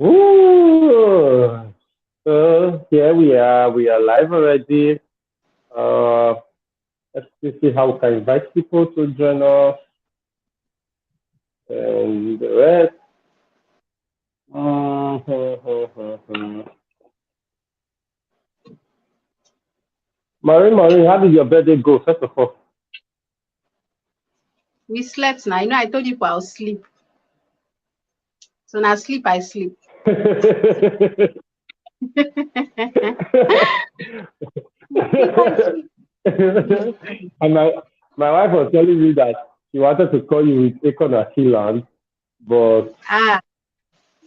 Ooh. So here we are. We are live already. Uh, let's see how we can invite people to join us and the rest. Maureen, how did your birthday go? First of all, We slept now. I told you I'll sleep. So now I sleep. I sleep. and my wife was telling me that she wanted to call you with Akon and Sealand, but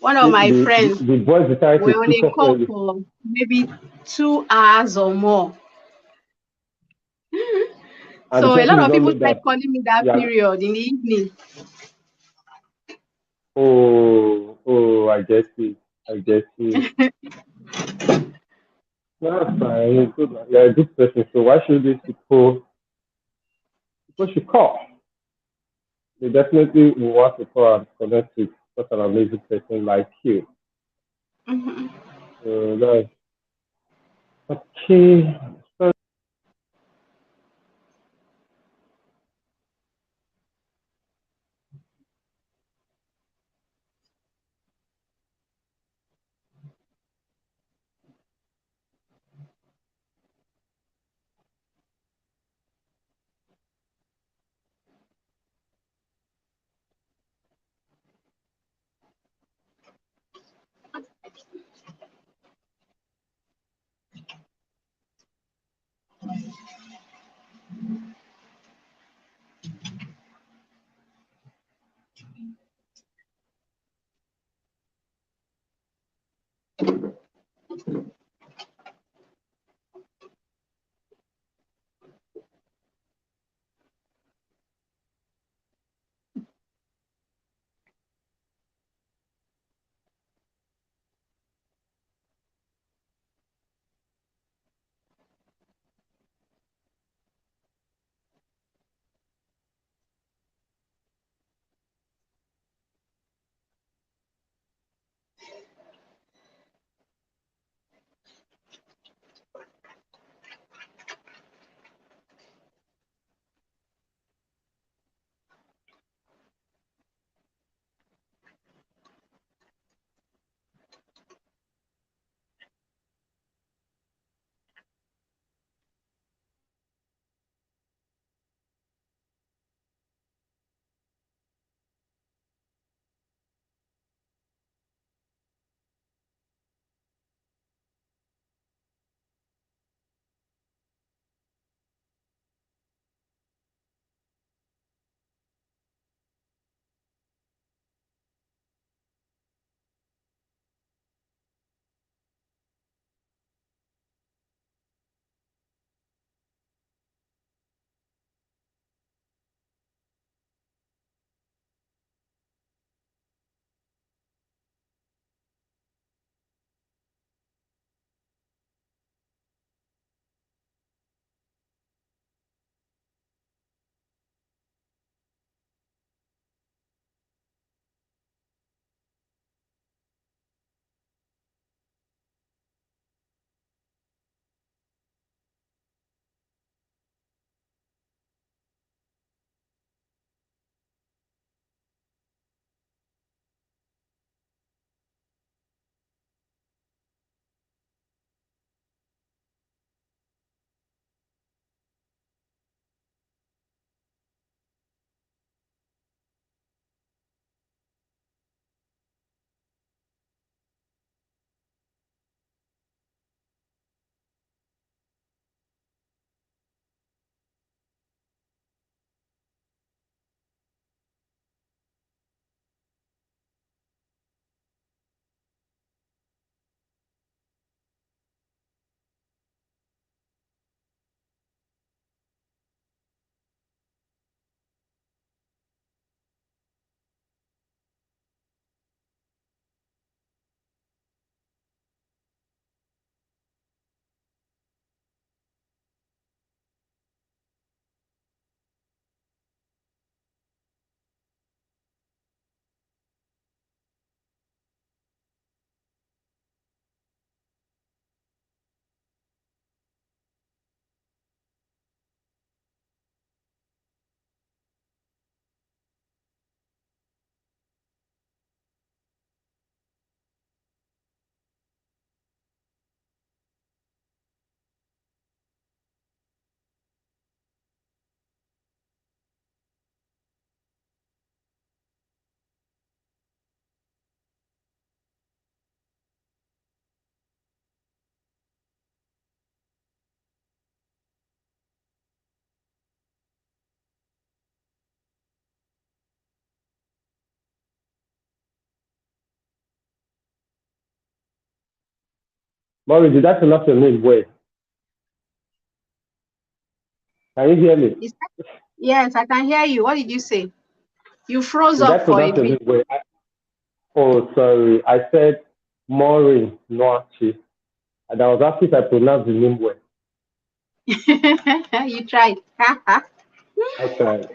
One of my the, friends the boys decided were to on pick a up call early. for maybe 2 hours or more. And the So a person lot did of not people know started that. calling me that Yeah. period in the evening. Oh, I get it. I get it. That's fine. You're good. You're a good person. So why should these people should call? They definitely will want to call and connect with such an amazing person like you. Mhm. So that's okay. So, Maureen, did I pronounce your name well? Can you hear me? Yes, I can hear you. What did you say? You froze Did I up for a pronounce your bit. name well? Oh, sorry. I said Maureen Nwachi. And I was asking if I pronounced the name well. You tried. I tried.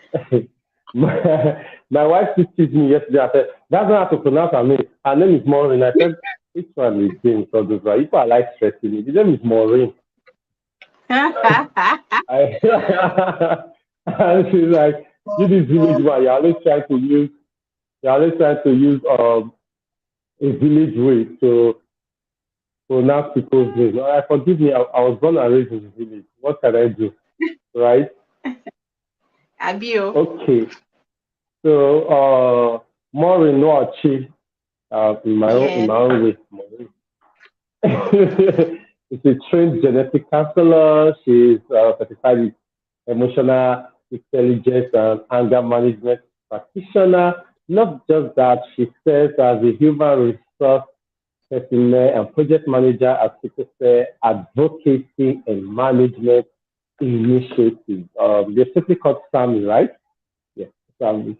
My wife teased me yesterday. I said, that's not how to pronounce her name. Her name is Maureen. I said, which one is James or those one? People are like stressing me. The name is Maureen. And she's like, you this village one, you're always trying to use a village way to pronounce people's names. Forgive me, I was born and raised in the village. What can I do? Right? Abio. Okay. So Maureen Nwachi, in Yes. my own way. She's a trained genetic counselor. She's certified with emotional intelligence and anger management practitioner. Not just that, she serves as a human resource personnel and project manager at Secretary Advocacy and Management Initiative. They're simply called SAMI, right? Yes, SAMI.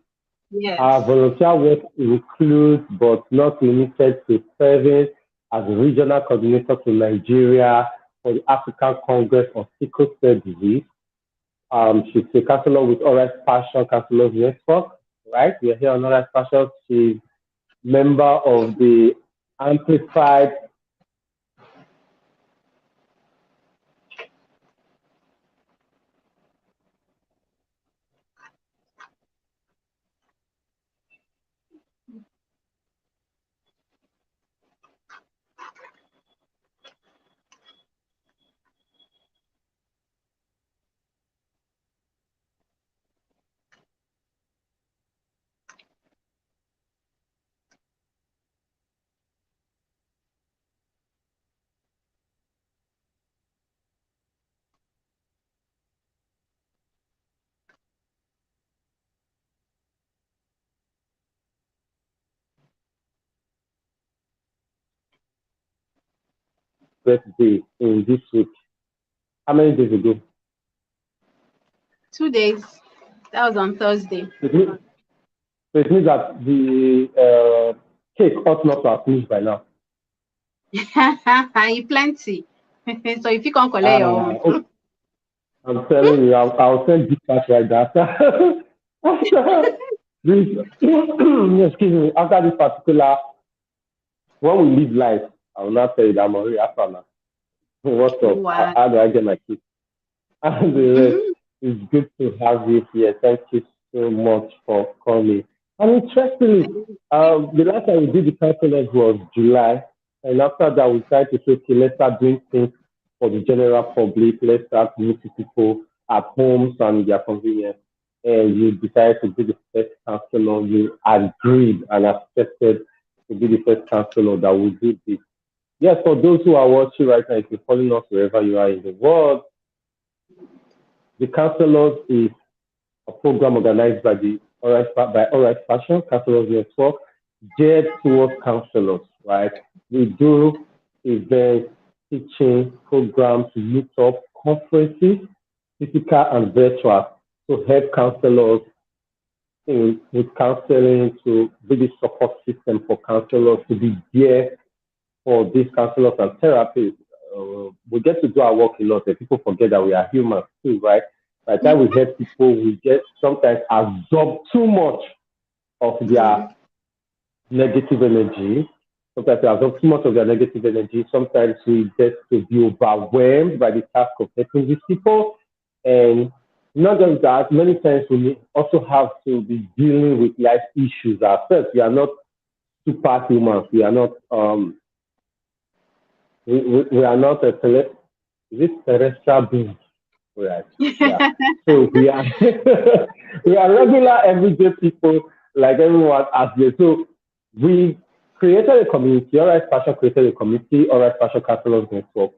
Our Yes. volunteer work includes, but not limited to, serving as a regional coordinator to Nigeria for the African Congress on Sickle Cell Disease. She's a counselor with All Right Passion Counselors Network, right? We're here on All Right Passion. She's member of the Amplified birthday in this week. How many days ago? 2 days. That was on Thursday. It means that the cake ought not to have finished by now. You plenty. So if you can't collect your own. Okay, I'm telling you, I'll send this part right after. After this, excuse me, after this particular, when we leave life, I will not tell you that I'm already after now. What's up? Wow. How do I get my kids? And the rest. Mhm. It's good to have you here. Thank you so much for coming. And interestingly, the last time we did the conference was July, and after that we tried to say, okay, let's start doing things for the general public. Let's start meeting people at homes and their convenience. And you decided to be the first counselor. You agreed and accepted to be the first counselor that will do this. Yes, for those who are watching right now, if you're following us wherever you are in the world, the counselors is a program organized by the All Right Fashion Counselors Network, geared towards counselors, right? We do events, teaching programs, meet up, conferences, physical and virtual, to help counselors with counseling, to be the support system for counselors, to be there for these counselors and therapists. We get to do our work a lot, and people forget that we are humans too, right? By the time we help people, we get sometimes absorb too much of their negative energy. Sometimes we absorb too much of their negative energy. Sometimes we get to be overwhelmed by the task of helping these people. And not just that, many times we also have to be dealing with life issues ourselves. We are not superhumans. We are not we are not a terrestrial being, right? Yeah. So we are we are regular everyday people like everyone out there. So we created a community. All Right Fashion created a community. All Right Fashion Counselors Network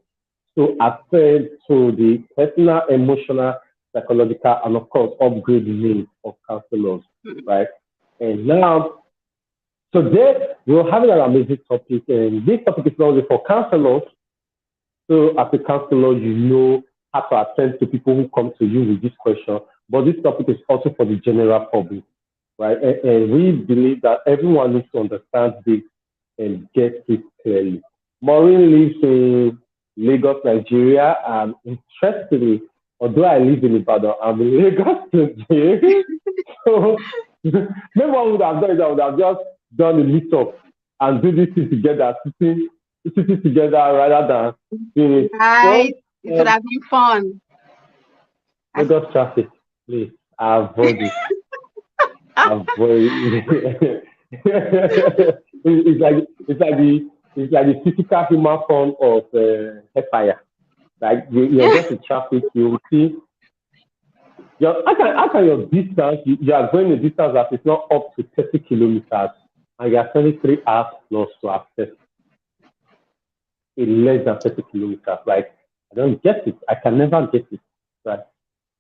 to attend to the personal, emotional, psychological, and of course, upgrade needs of counselors, right? And now, today we're having an amazing topic, and this topic is not only for counselors, So as a counselor, you know how to attend to people who come to you with this question. But this topic is also for the general public, right? And we believe that everyone needs to understand this and get it clearly. Maureen lives in Lagos, Nigeria, and interestingly, although I live in Ibadan, I'm in Lagos today. So maybe what I would have done is I would have just done a meetup and do this thing together, sitting together rather than doing it. Right. So It would have been fun. Lagos traffic, please avoid it. Avoid it. It's like the physical human form of fire. Like you're just in traffic, you will see how can your distance, you are going a distance that is not up to 30 kilometers and you are spending 3 hours plus to access a less than 30 kilometers. Like, I don't get it. I can never get it. Right?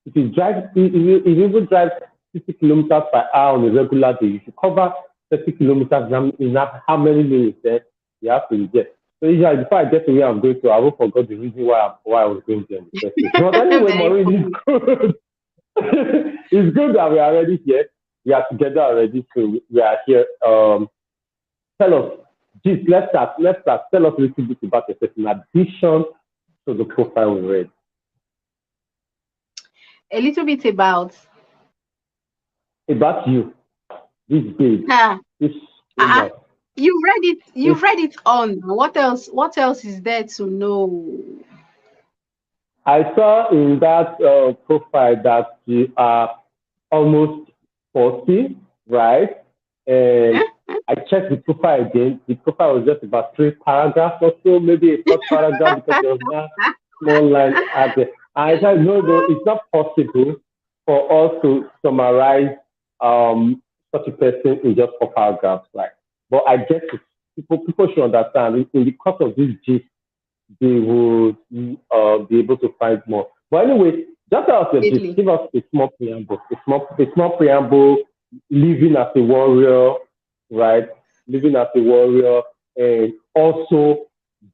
If you even drive 50 kilometers per hour on a regular day, you should cover 30 kilometers in how many minutes then you have to get. So usually before I get to where I'm going to, I will forget the reason why I was going there in the first place. But anyway, Very Maureen, fun. it's good. It's good that we are already here. We are together already, so we are here. Tell us, geez, let's start. Let's start. Tell us a little bit about yourself in addition to the profile we read. A little bit about About you, this babe, uh, this uh, woman. you've read it. This You've read it on. What else? What else is there to know? I saw in that profile that you are almost 40, right? And I checked the profile again. The profile was just about 3 paragraphs or so, maybe a first paragraph because there was that small line at the. I said, no, it's not possible for us to summarize such a person in just 4 paragraphs, right? But I guess people should understand in the course of this gist they would be able to find more. But anyway, just tell us your gist. Lately. Give us a small preamble. A small preamble. Living as a warrior, right? Living as a warrior, and also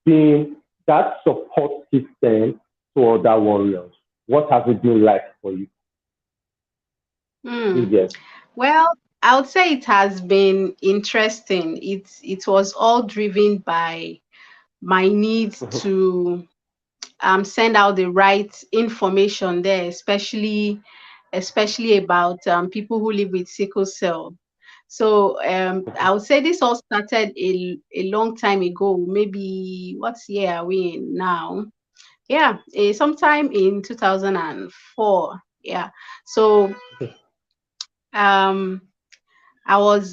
being that support system to other warriors. What has it been like for you? Hmm. Yes. Well, I would say it has been interesting. It was all driven by my need to send out the right information there, especially about people who live with sickle cell. So I would say this all started a long time ago. Maybe what year are we in now? Yeah, sometime in 2004. Yeah. So um, I was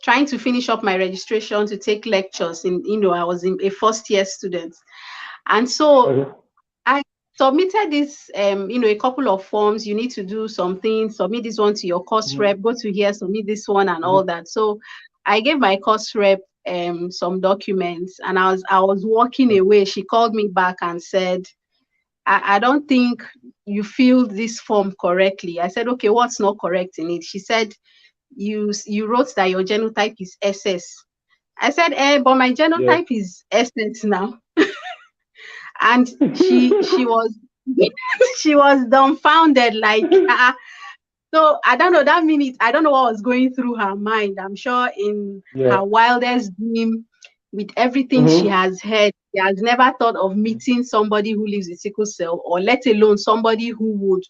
trying to finish up my registration to take lectures I was a first year student. And so Okay. I submitted this, a couple of forms. You need to do something, submit this one to your course Mhm. rep, go to here, submit this one and Mhm. all that. So I gave my course rep some documents and I was walking away. She called me back and said, I don't think you filled this form correctly. I said, okay, what's not correct in it? She said, you wrote that your genotype is SS. I said, but my Yes. genotype is SS now. And she was she was dumbfounded, like so I don't know that minute. I don't know what was going through her mind. I'm sure in Yeah. her wildest dream, with everything she Mm-hmm. has heard, she has never thought of meeting somebody who lives with sickle cell, or let alone somebody who would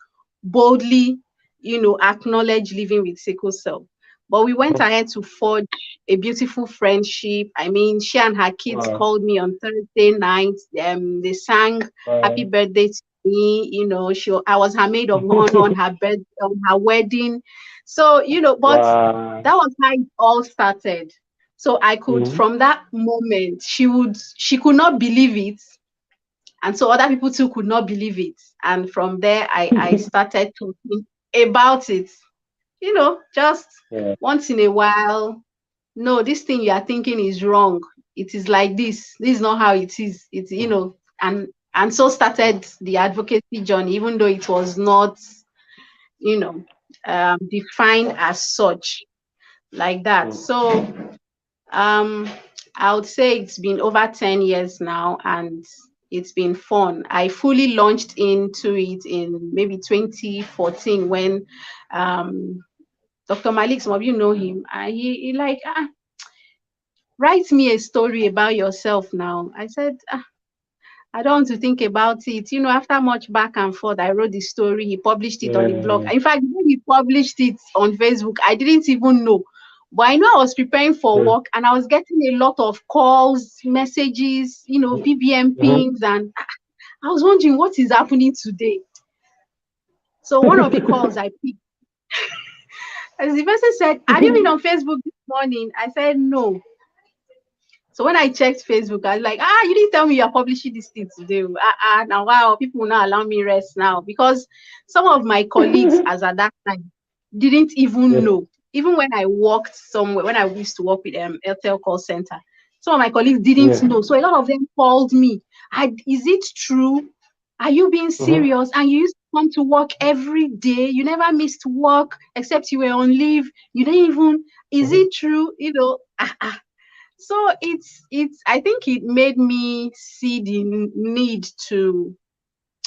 boldly, acknowledge living with sickle cell. But we went ahead to forge a beautiful friendship. I mean, she and her kids Wow. called me on Thursday night. They sang happy Wow. birthday to me. I was her maid of honor on on her wedding. So, but Wow. that was how it all started. So I could, Mhm. from that moment, she could not believe it. And so other people too could not believe it. And from there, I started talking about it, just Yeah. once in a while. No, this thing you are thinking is wrong. It is like this. This is not how it is. It's, and so started the advocacy journey, even though it was not, you know, defined as such like that. Mm. So um, I would say it's been over 10 years now, and it's been fun. I fully launched into it in maybe 2014 when Dr. Malik, some of you know him, and he like, write me a story about yourself now. I said, I don't want to think about it. You know, after much back and forth, I wrote the story. He published it on the blog. In fact, when he published it on Facebook, I didn't even know. But I know I was preparing for work and I was getting a lot of calls, messages, you know, BBM pings, and I was wondering what is happening today. So one of the calls I picked, as the person said, have you been on Facebook this morning? I said, no. So when I checked Facebook, I was like, you didn't tell me you're publishing this thing today. Now, wow, people will not allow me rest now, because some of my colleagues, as at that time, didn't even know. Even when I worked somewhere, when I used to work with Airtel call center, some of my colleagues didn't know. So a lot of them called me. Is it true? Are you being serious? And you used to come to work every day. You never missed work except you were on leave. You didn't even, is it true? You know, So it's I think it made me see the need to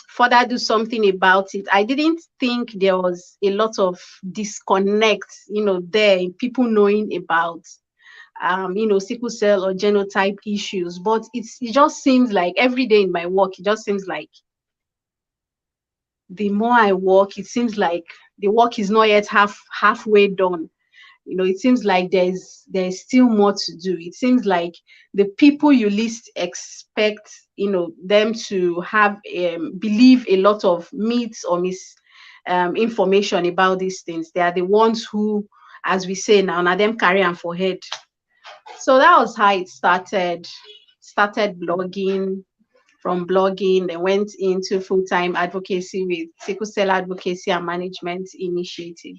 further do something about it. I didn't think there was a lot of disconnect, you know, there in people knowing about you know, sickle cell or genotype issues. But it just seems like every day in my work, it just seems like the more I work, it seems like the work is not yet halfway done. You know, it seems like there's still more to do. It seems like the people you least expect, you know, them to have believe a lot of myths or information about these things. They are the ones who, as we say now them carry them for head. So that was how it started. Started blogging. From blogging, then went into full-time advocacy with Sickle Cell Advocacy and Management Initiative.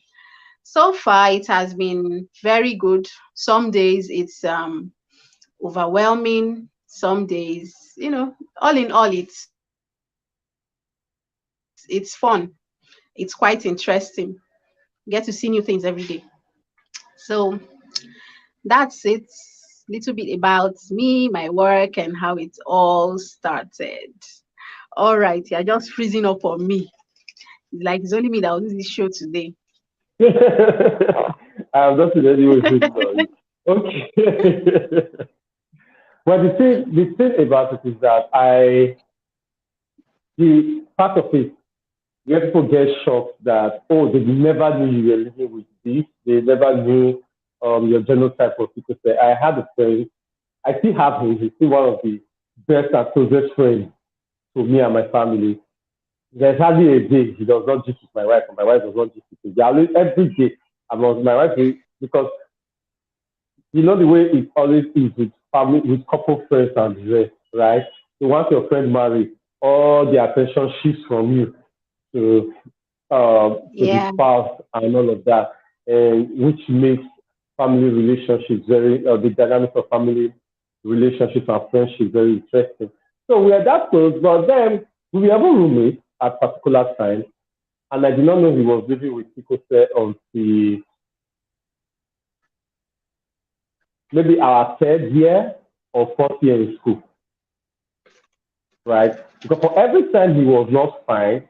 So far, it has been very good. Some days it's overwhelming. Some days, you know, all in all, it's fun. It's quite interesting. Get to see new things every day. So that's it. Little bit about me, my work, and how it all started. All right, you're just freezing up on me. Like it's only me that will do this show today. I'm not in any way thinking on it. Okay. Well, the thing about it is that the part of it where people get shocked that, they never knew you were living with this, they never knew your genotype or sickle cell. I had a friend, I still have him, he's still one of the best and closest friends to me and my family. There's hardly a day he does not gist with my wife, and my wife does not gist with him. They always, every day, about my wife, because you know the way it always is with family, with couple friends and the rest, right? So once your friend marries, all the attention shifts from you to the spouse and all of that, and which makes family relationships very, the dynamics of family relationships and friendship very interesting. So we are that close, but then we were roommates at particular time, and I did not know he was living with sickle cell until maybe our third year or fourth year in school, right? Because for every time he was not fine,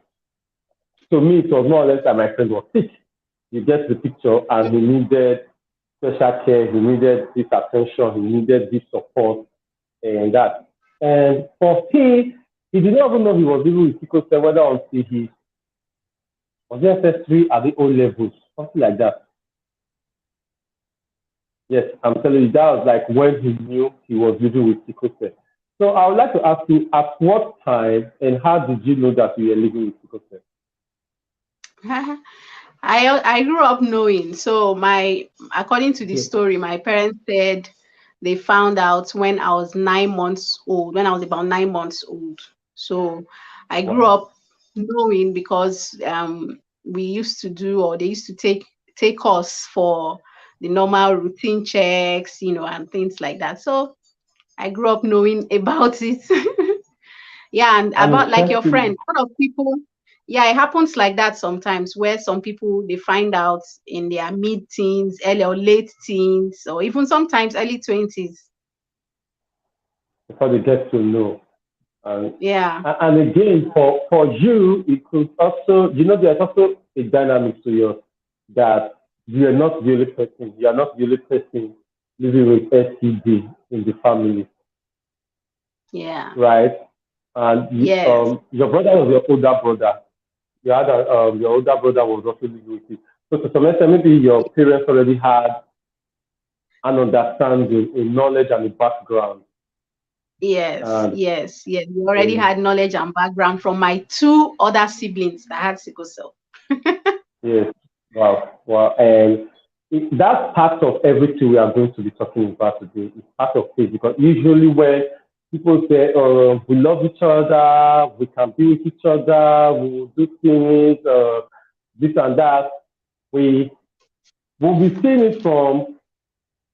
to me it was more or less that my friend was sick. You get the picture, and he needed special care, he needed this attention, he needed this support, and that. And for him, he did not even know he was living with sickle cell, whether until he was it SS3 at the O levels, something like that. Yes, I'm telling you, that was like when he knew he was living with sickle cell. So I would like to ask you, at what time and how did you know that you were living with sickle cell? I grew up knowing. So according to the story, my parents said they found out when I was 9 months old, when I was about 9 months old. So I grew up knowing because we used to do, or they used to take us for the normal routine checks, you know, and things like that. So I grew up knowing about it. Yeah, and about like your friend, a lot of people, yeah, it happens like that sometimes, where some people, they find out in their mid-teens, early or late teens, or even sometimes early 20s. Before they get to know. And again, for you, it could also, there's also a dynamic to yours that you are not the only person. You are not the only person living with STD in the family, Yeah. right? And Yes. your brother was your older brother. Your older brother was also living with you. So to some extent, maybe your parents already had an understanding, a knowledge, and a background. Yes. And Yes. Yes. We already um, had knowledge and background from my two other siblings that had sickle cell. yes, wow, wow. And that's part of everything we are going to be talking about today. It's part of it because usually when people say, "Oh, we love each other, we can be with each other, we will do things, this and that," we will be seeing it from.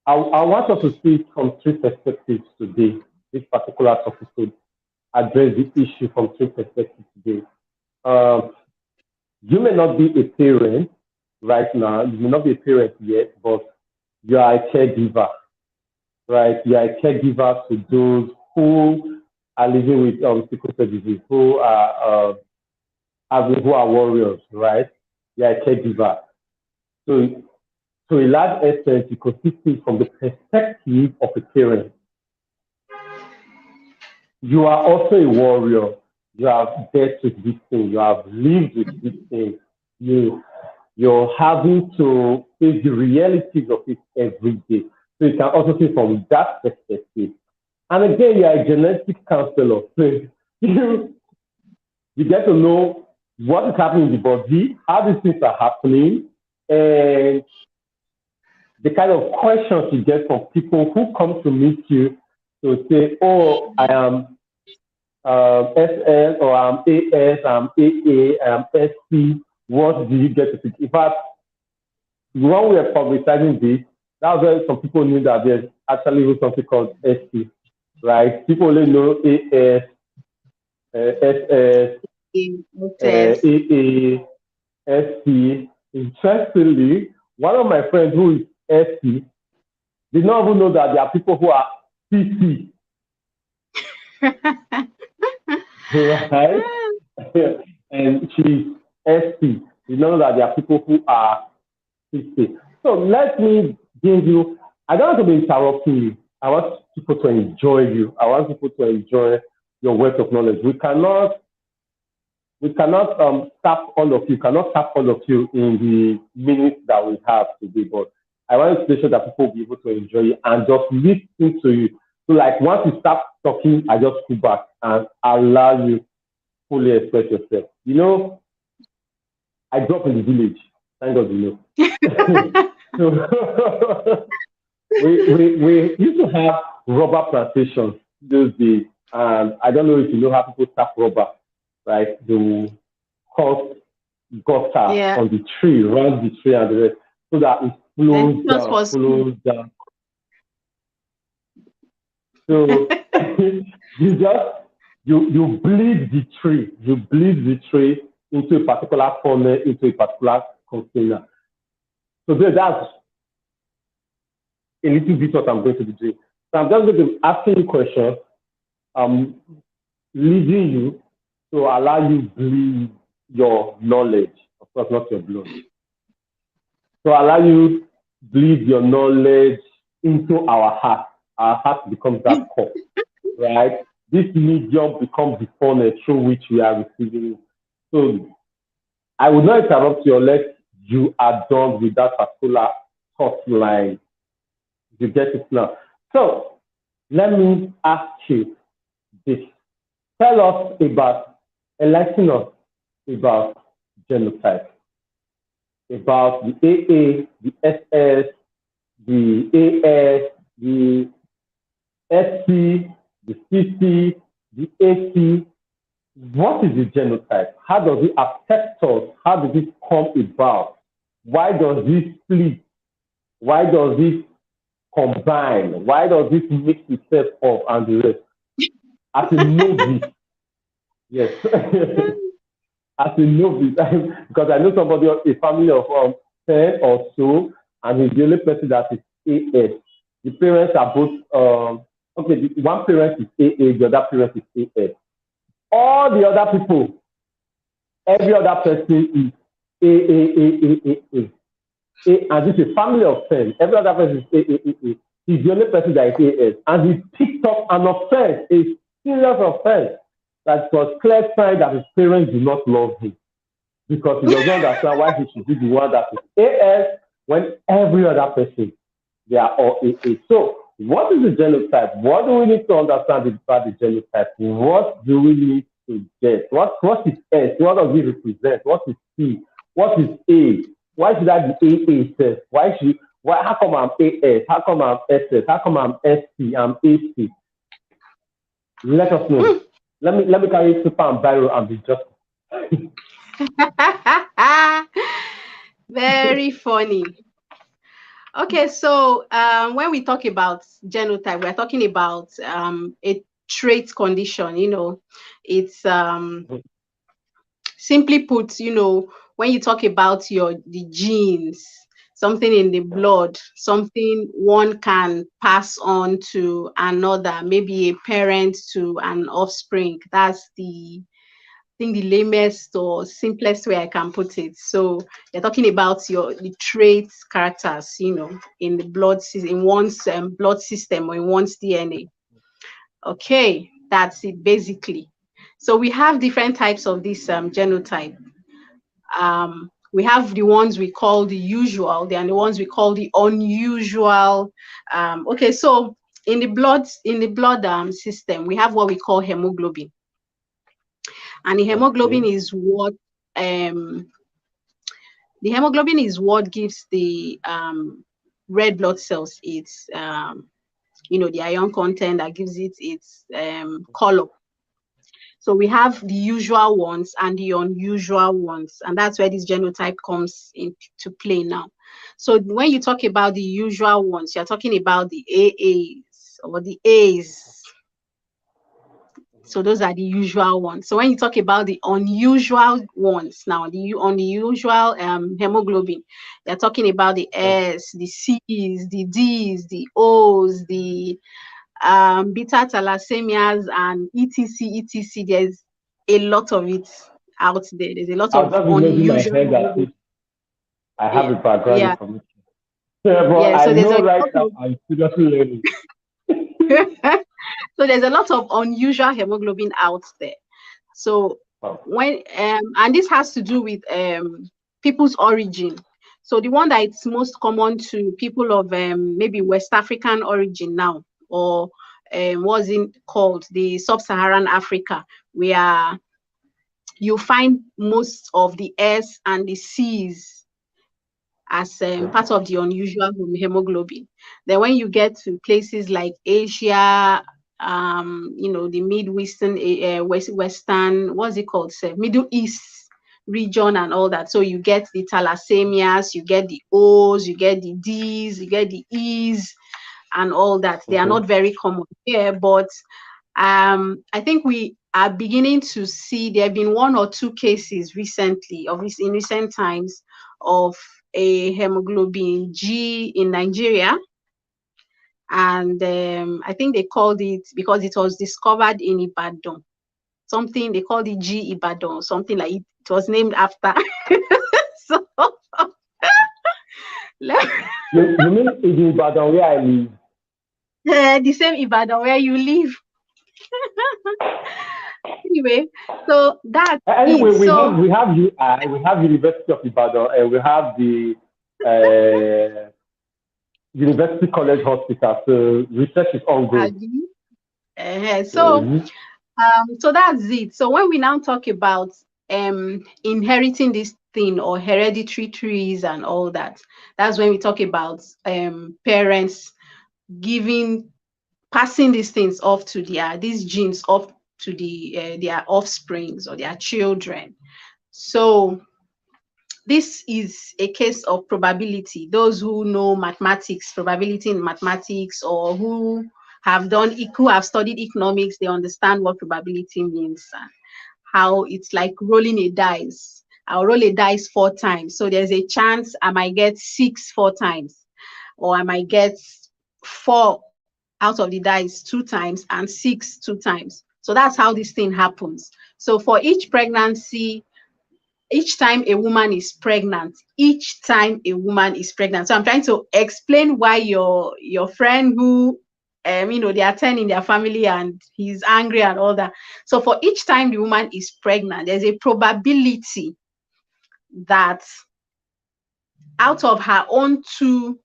I want us to see it from three perspectives today. This particular topic to address the issue from three perspectives today. Um, you may not be a parent right now, you may not be a parent yet, but you are a caregiver, right? You are a caregiver to those who are living with sickle cell disease, who are warriors, right? You are a caregiver. So, to a large extent, you could see it from the perspective of a parent. You are also a warrior. You have dealt with this thing. You have lived with this thing. You you're having to face the realities of it every day. So you can also see from that perspective. And again, you are a genetic counselor. So you you get to know what is happening in the body, how these things are happening, and the kind of questions you get from people who come to meet you to say, "Oh, I am SS or I'm AS, I'm AA, I'm SC. What do you get to think?" In fact, when we were publicizing this, that's where some people knew that there's actually something called SC, right? People only know AS, SS, Test. AA, SC. Interestingly, one of my friends who is SC did not even know that there are people who are CC, right? And she's SC. You know that there are people who are 60. So let me give you, I don't want to be interrupting you. I want people to enjoy you. I want people to enjoy your wealth of knowledge. We cannot tap all of you, cannot tap all of you in the minutes that we have today, but I want to make sure that people will be able to enjoy you and just listen to you. So like once you start talking, I just pull back and allow you fully express yourself. I grew up in the village. Thank God you know. So we used to have rubber plantations those days. And I don't know if you know how people stack rubber, right? They will cut gutter Yeah. on the tree, around the tree and the rest, so that it Then flows just down, for school. flows down. So you just you bleed the tree, into a particular funnel, into a particular container. So that's a little bit what I'm going to be doing. So I'm just going to be asking you questions, um, leading you to allow you bleed your knowledge, of course, not your blood. To allow you bleed your knowledge into our heart. Our heart becomes that cup, right? This medium becomes the funnel through which we are receiving it. So I will not interrupt you unless you are done with that particular thought line. You get it now. So let me ask you this. Tell us about, enlighten us about genotype, about the AA, the SS, the AS, the SC, the CC, the AC. What is the genotype? How does it affect us? How does it come about? Why does it split? Why does it combine? Why does it mix itself up and the rest? As a novice, yes. As a novice, because I know somebody, a family of 10 or so, and he's the only person that is AS. The parents are both, okay, one parent is AA, the other parent is AS. all the other people, every other person is A. And this is a family of 10. Every other person is A. He's the only person that is AS. And he picked up an offense, a serious offense, that was clear sign that his parents do not love him. Because he does not understand why he should be the one that is AS when every other person, they are all AA. So, what is the genotype? What do we need to understand about the genotype? What do we need to get? What is S? What does it represent? What is C? What is A? Why should I be AA? How come I'm AS? How come I'm SS? How come I'm SC? I'm AC? Let us know. Let me carry super and viral and be just. Very funny. Okay, so when we talk about genotype, we're talking about a trait condition. It's simply put, when you talk about the genes, something in the blood, something one can pass on to another, maybe a parent to an offspring. That's the lamest or simplest way I can put it. So you're talking about the traits, characters, in the blood system, in one's blood system or in one's DNA. Okay, that's it basically. So we have different types of this genotype. We have the ones we call the usual, and the ones we call the unusual. Okay, so in the blood system, we have what we call hemoglobin. And the hemoglobin is what gives the red blood cells its the iron content that gives it its color. So we have the usual ones and the unusual ones, and that's where this genotype comes into play now. So when you talk about the usual ones, you're talking about the AAs or the A's. So those are the usual ones. So when you talk about the unusual ones, now the unusual hemoglobin, you're talking about the S, the C's, the D's, the O's, the beta thalassemia and etc. There's a lot of it out there. There's a lot of unusual. I have a background information. But I know right now I'm seriously learning. So there's a lot of unusual hemoglobin out there. So when and this has to do with people's origin. So the one that it's most common to people of maybe West African origin now, or what's it called, the Sub-Saharan Africa, where you find most of the S and the C's as part of the unusual hemoglobin. Then when you get to places like Asia, the Western, what's it called, Middle East region and all that. So you get the thalassemias, you get the O's, you get the D's, you get the E's, and all that. They are not very common here, but I think we are beginning to see, there have been one or two cases recently, in recent times, of a hemoglobin G in Nigeria. And I think they called it, because it was discovered in Ibadan, something they called it G Ibadan, something like it. It was named after. So you mean in Ibadan where I live? The same Ibadan where you live. Anyway, so that we have University of Ibadan, and we have the University College Hospital. So research is ongoing. So that's it. So when we now talk about inheriting this thing or hereditary trees and all that, that's when we talk about parents passing these things off to these genes off to their offsprings or their children. So this is a case of probability. Those who know mathematics, probability in mathematics, or who have studied economics, they understand what probability means and how it's like rolling a dice. I'll roll a dice 4 times. So there's a chance I might get 6 4 times, or I might get 4 out of the dice 2 times and 6 2 times. So that's how this thing happens. So for each pregnancy, each time a woman is pregnant, so I'm trying to explain why your friend who they are 10 in their family and he's angry and all that. So for each time the woman is pregnant, there's a probability that out of her own two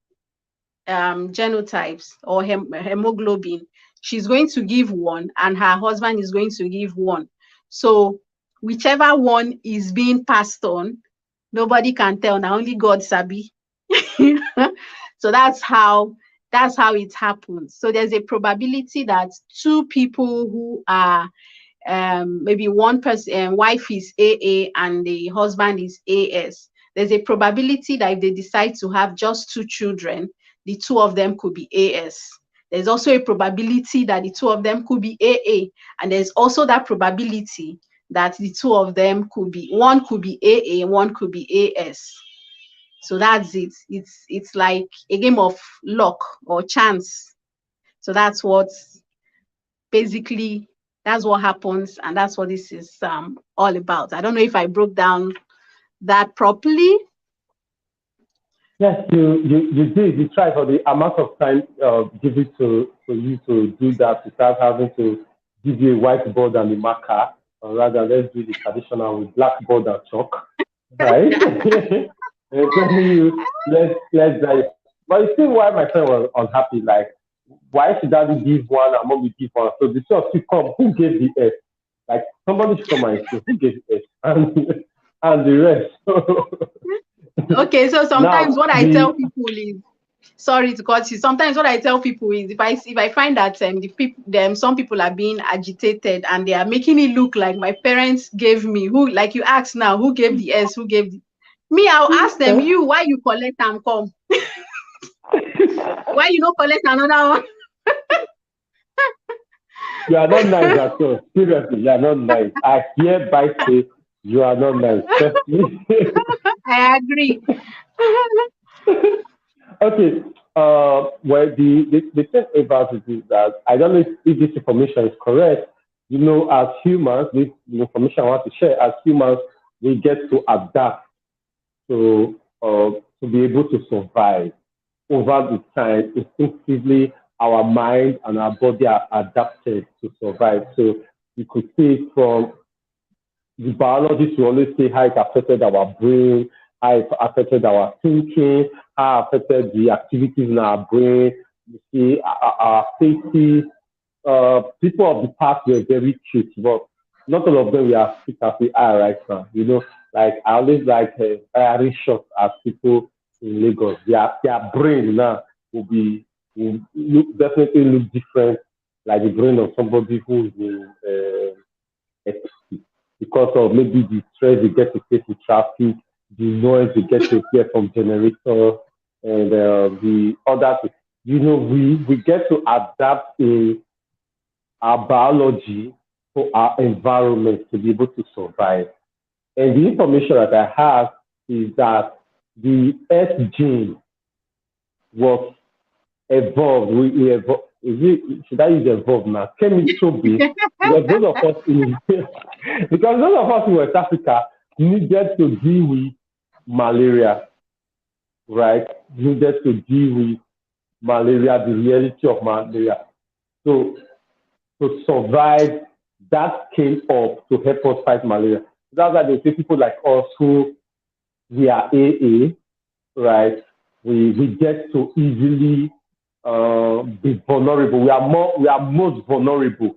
genotypes or hemoglobin, she's going to give one and her husband is going to give one. So whichever one is being passed on, nobody can tell. Now only God sabi. So that's how it happens. So there's a probability that two people who are maybe one person, wife is AA and the husband is AS. There's a probability that if they decide to have just two children, the two of them could be AS. There's also a probability that the two of them could be AA, and there's also that probability that the two of them could be, one could be AA, one could be AS. So that's it. It's like a game of luck or chance. So that's what happens, and that's what this is all about. I don't know if I broke down that properly. Yes, you did. You tried for the amount of time given to you to do that without having to give you a whiteboard and a marker, or rather, let's do the traditional with blackboard and chalk, right? And telling you, let's dive. But you see why my friend was unhappy. Like, why should daddy give one and mommy give one? So the two of you come. Who gave the S? Like somebody should come and say who gave the S and the rest. Okay, so sometimes Now what I tell people is, sorry to cut you. Sometimes what I tell people is, if I find that some people are being agitated and they are making it look like my parents gave me, who, like you asked now, who gave the S, who gave the me, I'll ask them, you, why you collect and come? Why you not collect another one? You are not nice at all. Seriously, you are not nice. I hereby say you are not nice. I agree. Okay. Well, the thing about it is that I don't know if this information is correct. You know, as humans, this information I want to share, as humans, we get to adapt to be able to survive over the time. Instinctively, our mind and our body are adapted to survive. So you could see from the biologists will always say how it affected our brain, how it affected our thinking, how it affected the activities in our brain. You see, our safety. People of the past were very cute, but not all of them we are fit as we are right now. You know, like I always like firing shots at people in Lagos. Their brain now will definitely look different, like the brain of somebody who's in because of maybe the stress they get to face in traffic, the noise they get to hear from generator, and the other thing. You know, we get to adapt in our biology to our environment to be able to survive. And the information that I have is that the S gene was evolved. We evolved. Should I use evolved now? Chemistry, because those of us in West Africa needed to deal with malaria, right? Needed to deal with malaria, the reality of malaria. So to survive, that came up to help us fight malaria. That's why they say people like us who we are AA, right? We get to easily be vulnerable. We are most vulnerable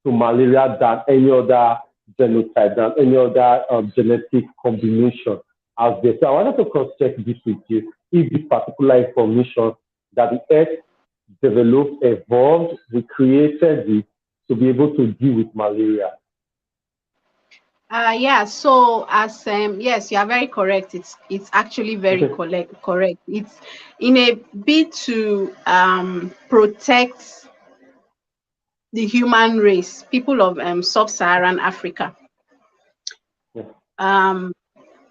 to malaria than any other genotype, than any other genetic combination out there. So I wanted to cross-check this with you. If this particular information that the Earth developed, evolved, we created it to be able to deal with malaria. Yeah, so as yes, you are very correct. It's actually very correct. It's in a bid to protect the human race, people of sub-Saharan Africa.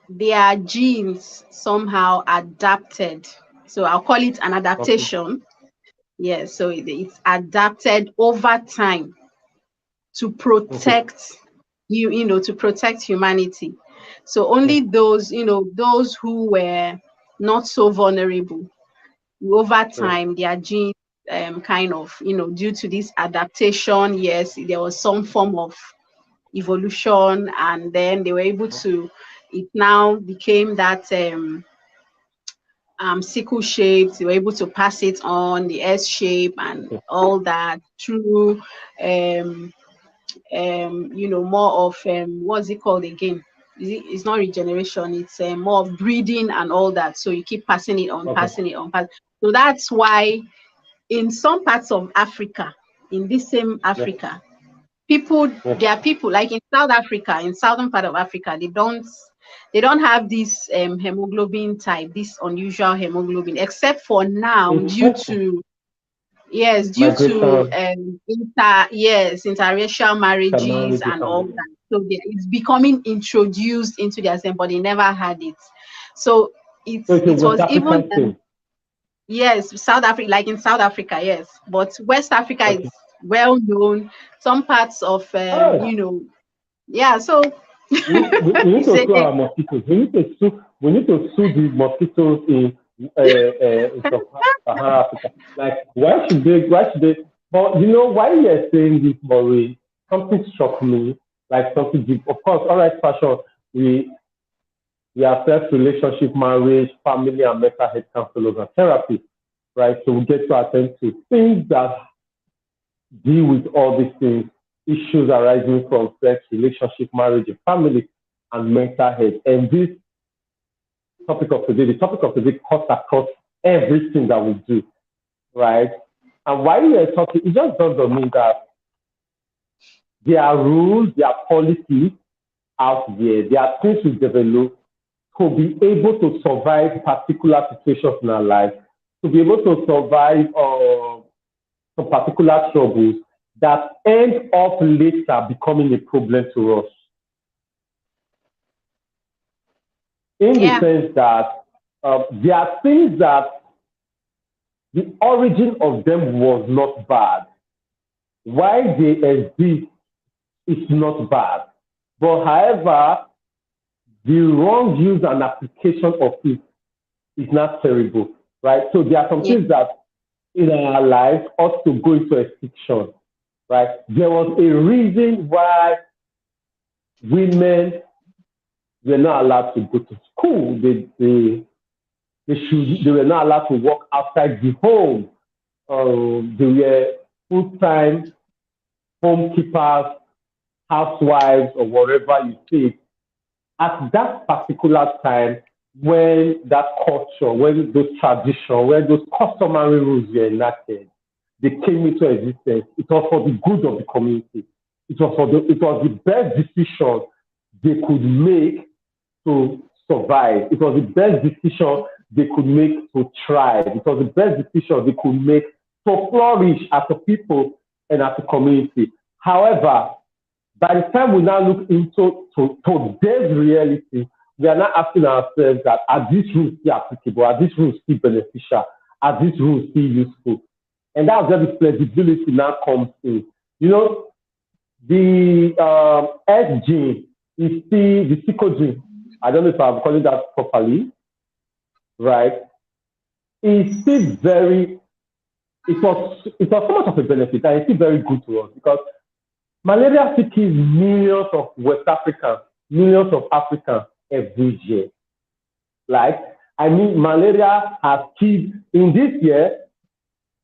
Their genes somehow adapted. So I'll call it an adaptation. Yes, so it's adapted over time to protect to protect humanity. So only those, those who were not so vulnerable, over time, their genes kind of, due to this adaptation, yes, there was some form of evolution, and then they were able to, it now became that sickle shaped. They were able to pass it on, the S shape and all that, through more of what's it called again? It's not regeneration, it's more of breeding and all that. So you keep passing it on, passing it on. So that's why in some parts of Africa, in this same Africa, there are people like in South Africa, in southern part of Africa, they don't have this hemoglobin type, this unusual hemoglobin, except for now, due to interracial marriages and all that. So it's becoming introduced into their system, but they never had it. So it was even South Africa, like in South Africa, yes, but West Africa is well known. Some parts of So we need to sue our mosquitoes. We need to sue the mosquitoes in Sahara Africa. Like, why should they? But why you're saying this, Maureen? Something struck me, like something deep. Of course, all right, fashion. We assess relationship, marriage, family, and mental health counselors and therapy, right? So we get to attend to things that deal with all these things, issues arising from sex, relationship, marriage, and family, and mental health. And this topic of today cuts across everything that we do, right? And while we are talking, it just doesn't mean that there are rules, there are policies out there, there are things we develop to be able to survive particular situations in our life, to be able to survive some particular troubles that end up later becoming a problem to us. In the sense that there are things that the origin of them was not bad. Why they exist is not bad. But however, the wrong use and application of it is not terrible, right? So there are some things that in our life ought to go into extinction, right? There was a reason why women were not allowed to go to school. They were not allowed to work outside the home. They were full-time homekeepers, housewives, or whatever you say. At that particular time, when that culture, when those traditions, when those customary rules were enacted, they came into existence. It was for the good of the community. It was the best decision they could make to survive. It was the best decision they could make to thrive. It was the best decision they could make to flourish as a people and as a community. However, by the time we now look into today's reality, we are now asking ourselves that are these rules still applicable? Are these rules still beneficial? Are these rules still useful? And that's where the flexibility now comes in. The S gene is still the sickle gene. I don't know if I'm calling that properly, right? It's still it was so much of a benefit, and it's still very good to us because malaria still kills millions of West Africans, millions of Africans every year. Malaria has killed, in this year,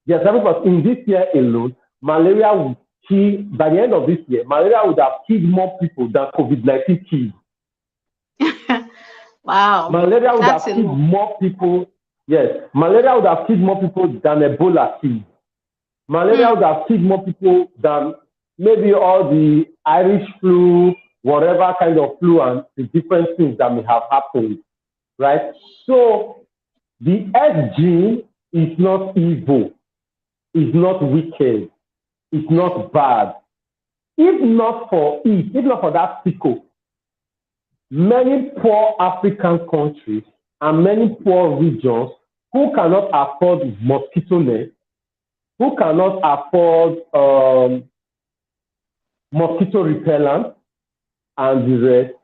in this year alone, malaria will kill, by the end of this year, malaria would have killed more people than COVID-19 killed. Wow. Malaria would have killed more people. Yes, malaria would have killed more people than Ebola killed. Malaria would have killed more people than maybe all the Irish flu, whatever kind of flu and the different things that may have happened, right? So the S gene is not evil, it's not wicked, it's not bad. If not for that sickle, many poor African countries and many poor regions who cannot afford mosquito nets, who cannot afford mosquito repellent, and the rest,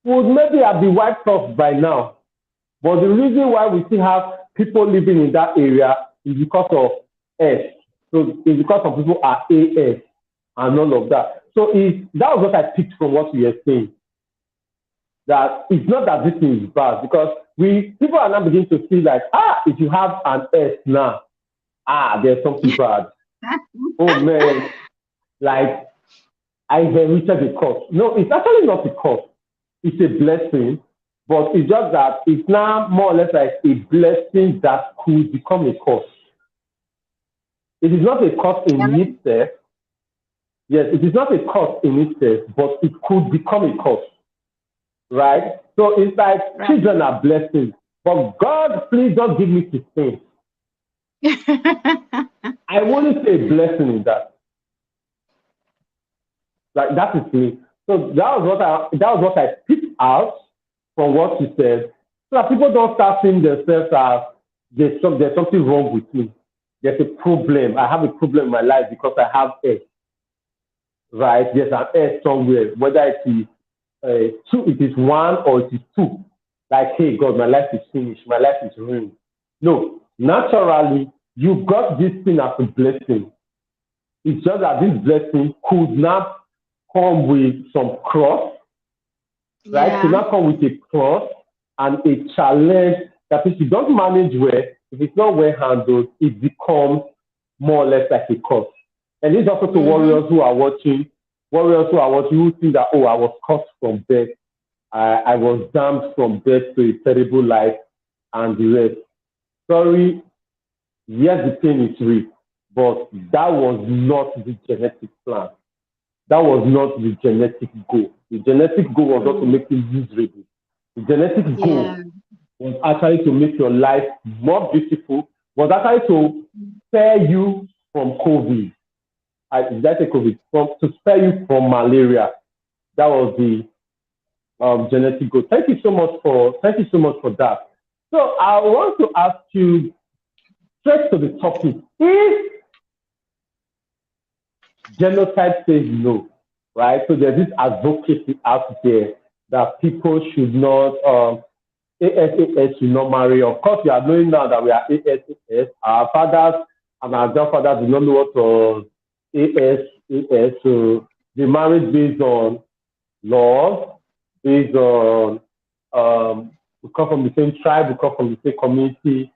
would maybe have been wiped off by now. But the reason why we still have people living in that area is because of S. So it's because of people are AS and all of that. So that was what I picked from what you were saying. That it's not that this thing is bad, because people are now beginning to feel like, if you have an S now, there's something bad. Oh man, like I inherited a curse. No, it's actually not a curse. It's a blessing, but it's just that it's now more or less like a blessing that could become a curse. It is not a curse in itself. Yes, it is not a curse in itself, but it could become a curse. Right? So it's like children are blessings, but God, please don't give me to sin. I wouldn't say blessing in that. Like that is me. So that was what I picked out from what you said, so that people don't start seeing themselves as there's something wrong with me. There's a problem. I have a problem in my life because I have S. Right? There's an S somewhere, whether it is two, it is one, or it is two. Like, hey, God, my life is finished. My life is ruined. No, naturally, you got this thing as a blessing. It's just that this blessing could not come with some cross, right? Could not come with a cross and a challenge that if you don't manage well, if it's not well handled, it becomes more or less like a curse. And it's also to warriors who are watching, who think that, I was cursed from birth. I was damned from birth to a terrible life and the rest. Sorry, yes, the pain is real, but that was not the genetic plan. That was not the genetic goal. The genetic goal was not to make you miserable. The genetic goal was actually to make your life more beautiful, was actually to spare you from COVID. To spare you from malaria. That was the genetic goal. Thank you so much for that. So I want to ask you straight to the topic. If genotype says no, right? So there's this advocacy out there that people should not, ASAS should not marry. Of course, we are knowing now that we are ASAS. Our fathers and our grandfathers do not know what was ASAS. So they married based on laws, based on, we come from the same tribe, we come from the same community,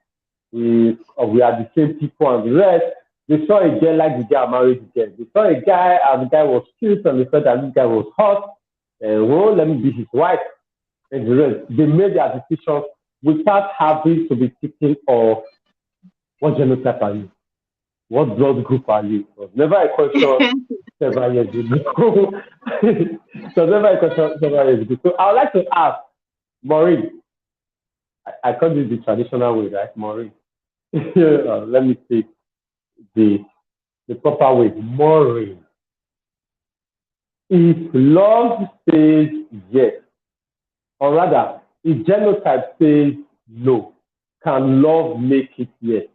we are the same people and the rest. They saw a girl like the guy married the girl. They saw a guy and the guy was cute and they said that this guy was hot. And let me be his wife. And the rest. They made their decisions without having to be thinking of what genotype are you? What blood group are you? It was never a question several years ago. So I would like to ask, Maureen, I call this the traditional way, right? Maureen. Let me take the proper way. Maureen. If love says yes, or rather, if genotype says no, can love make it yes?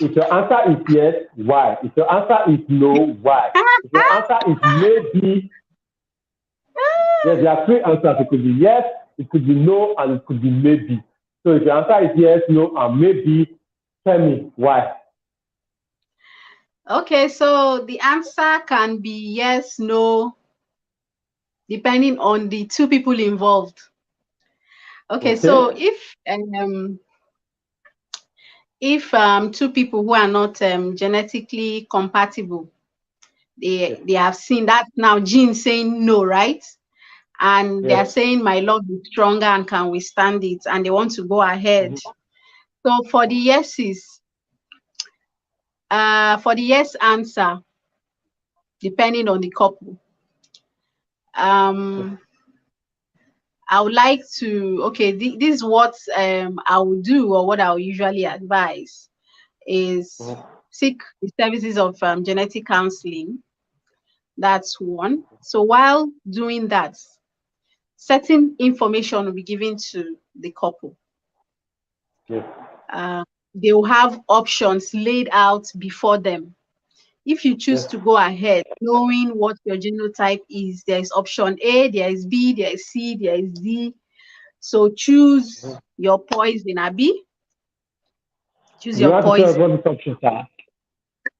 If your answer is yes, why? If your answer is no, why? If your answer is maybe, yes, there are three answers. It could be yes, it could be no, and it could be maybe. So if your answer is yes, no, and maybe, tell me why. Okay, so the answer can be yes, no, depending on the two people involved. Okay. So if two people who are not genetically compatible, they have seen that now gene saying no, right? And they are saying my love is stronger and can withstand it, and they want to go ahead. So for the yeses, for the yes answer, depending on the couple, I would like to, this is what I would do, or what I would usually advise is seek the services of genetic counseling. That's one. So while doing that, certain information will be given to the couple. They will have options laid out before them. if you choose to go ahead, knowing what your genotype is, there is option A, there is B, there is C, there is D. So choose your poison, Abi. Choose You your have to tell us poison. what the options are.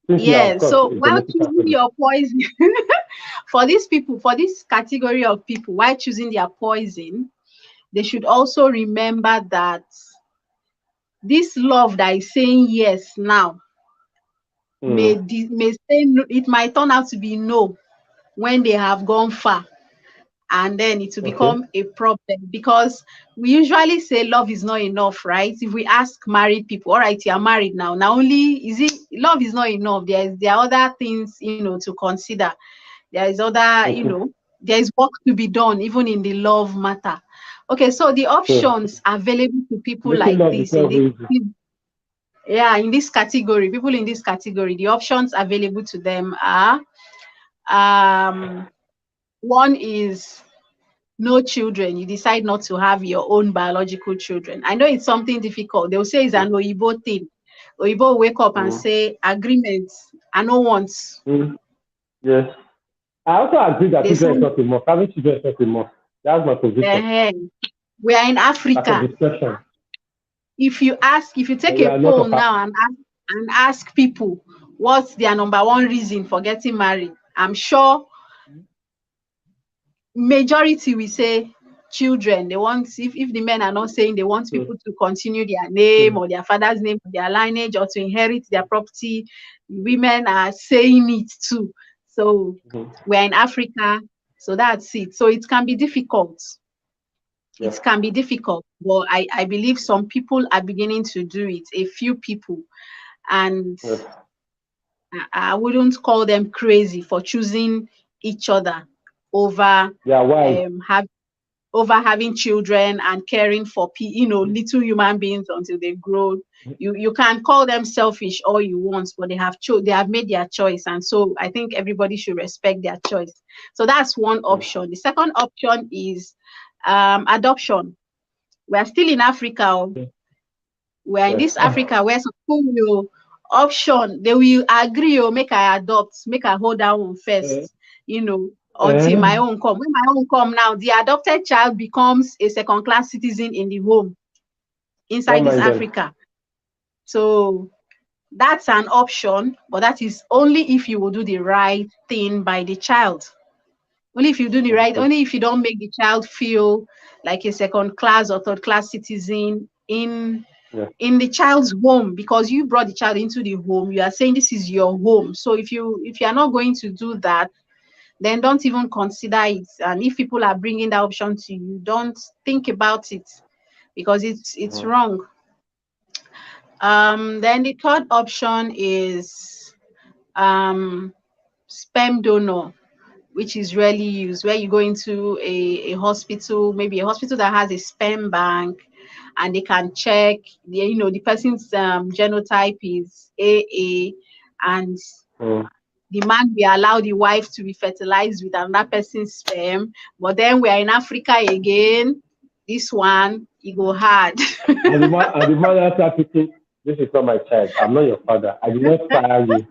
Since you are, Yeah. of course, So a while genetic choosing counselor. your poison, for these people, for this category of people, while choosing their poison, they should also remember that this love that is saying yes now may say no, it might turn out to be no when they have gone far, and then it will Okay. become a problem, because we usually say love is not enough, right? If we ask married people, all right, you are married now, only is it love is not enough, there are other things, to consider. There is other, Okay. there is work to be done even in the love matter. Okay, so the So options available to people making like love is this in not this, easy. in this category, people in this category, the options available to them are, one is no children. You decide not to have your own biological children. I know it's something difficult. They'll say it's an Oyibo thing. Oyibo will wake up and say, agreements, I no want. Mm. Yes. I also agree that They children is sign, not a must. Having children is not a must. That's my position. we are in Lack of Africa. discretion. If you But take we a are not poll of now and ask people what's their number one reason for getting married, I'm sure majority will say children. They want, if the men are not saying they want people to continue their name or their father's name or their lineage or to inherit their property, women are saying it too. So we're in Africa, so that's it. So it can be difficult. Yeah. It can be difficult, but I believe some people are beginning to do it, a few people. And Yes. I wouldn't call them crazy for choosing each other over Yeah. Why? having children and caring for little human beings until they grow. You can call them selfish all you want, but they have made their choice, and so I think everybody should respect their choice. So that's one option. The second option is adoption. We are still in Africa. We are in this Yes. Africa where some people will option, they will agree, make I adopt, make I hold that one first, until my own come. When my own come now, the adopted child becomes a second-class citizen in the home inside Don't this mind them. Africa. So that's an option, but that is only if you will do the right thing by the child. Only if you do the right, only if you don't make the child feel like a second-class or third-class citizen in the child's home, because you brought the child into the home. You are saying this is your home. So if you are not going to do that, then don't even consider it. And if people are bringing that option to you, don't think about it, because it's wrong. Then the third option is sperm donor, which is rarely used, where you go into a hospital, maybe a hospital that has a sperm bank, and they can check, the person's genotype is AA, and the man will allow the wife to be fertilized with another person's sperm. But then we are in Africa again. This one, it go hard. And the man after thinking, this is not my child. I'm not your father. I did not fire you.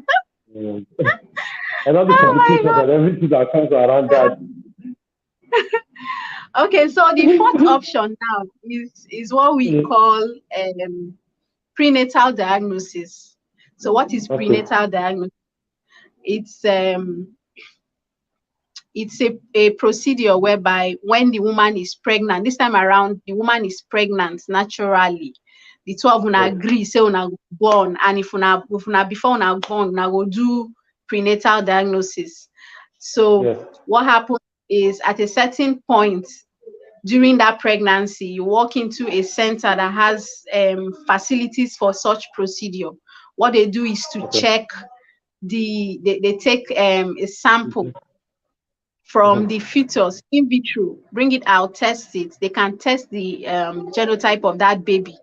And all the Oh complications and everything that comes around that. Okay, so the fourth option now is what we call prenatal diagnosis. So what is prenatal diagnosis? It's a procedure whereby when the woman is pregnant, this time around the woman is pregnant naturally. The two of una agree, say una born, and if una before una born, una go do prenatal diagnosis. So what happens is, at a certain point during that pregnancy, you walk into a center that has facilities for such procedure. What they do is to check they take a sample from the fetus in vitro, bring it out, test it. They can test the genotype of that baby.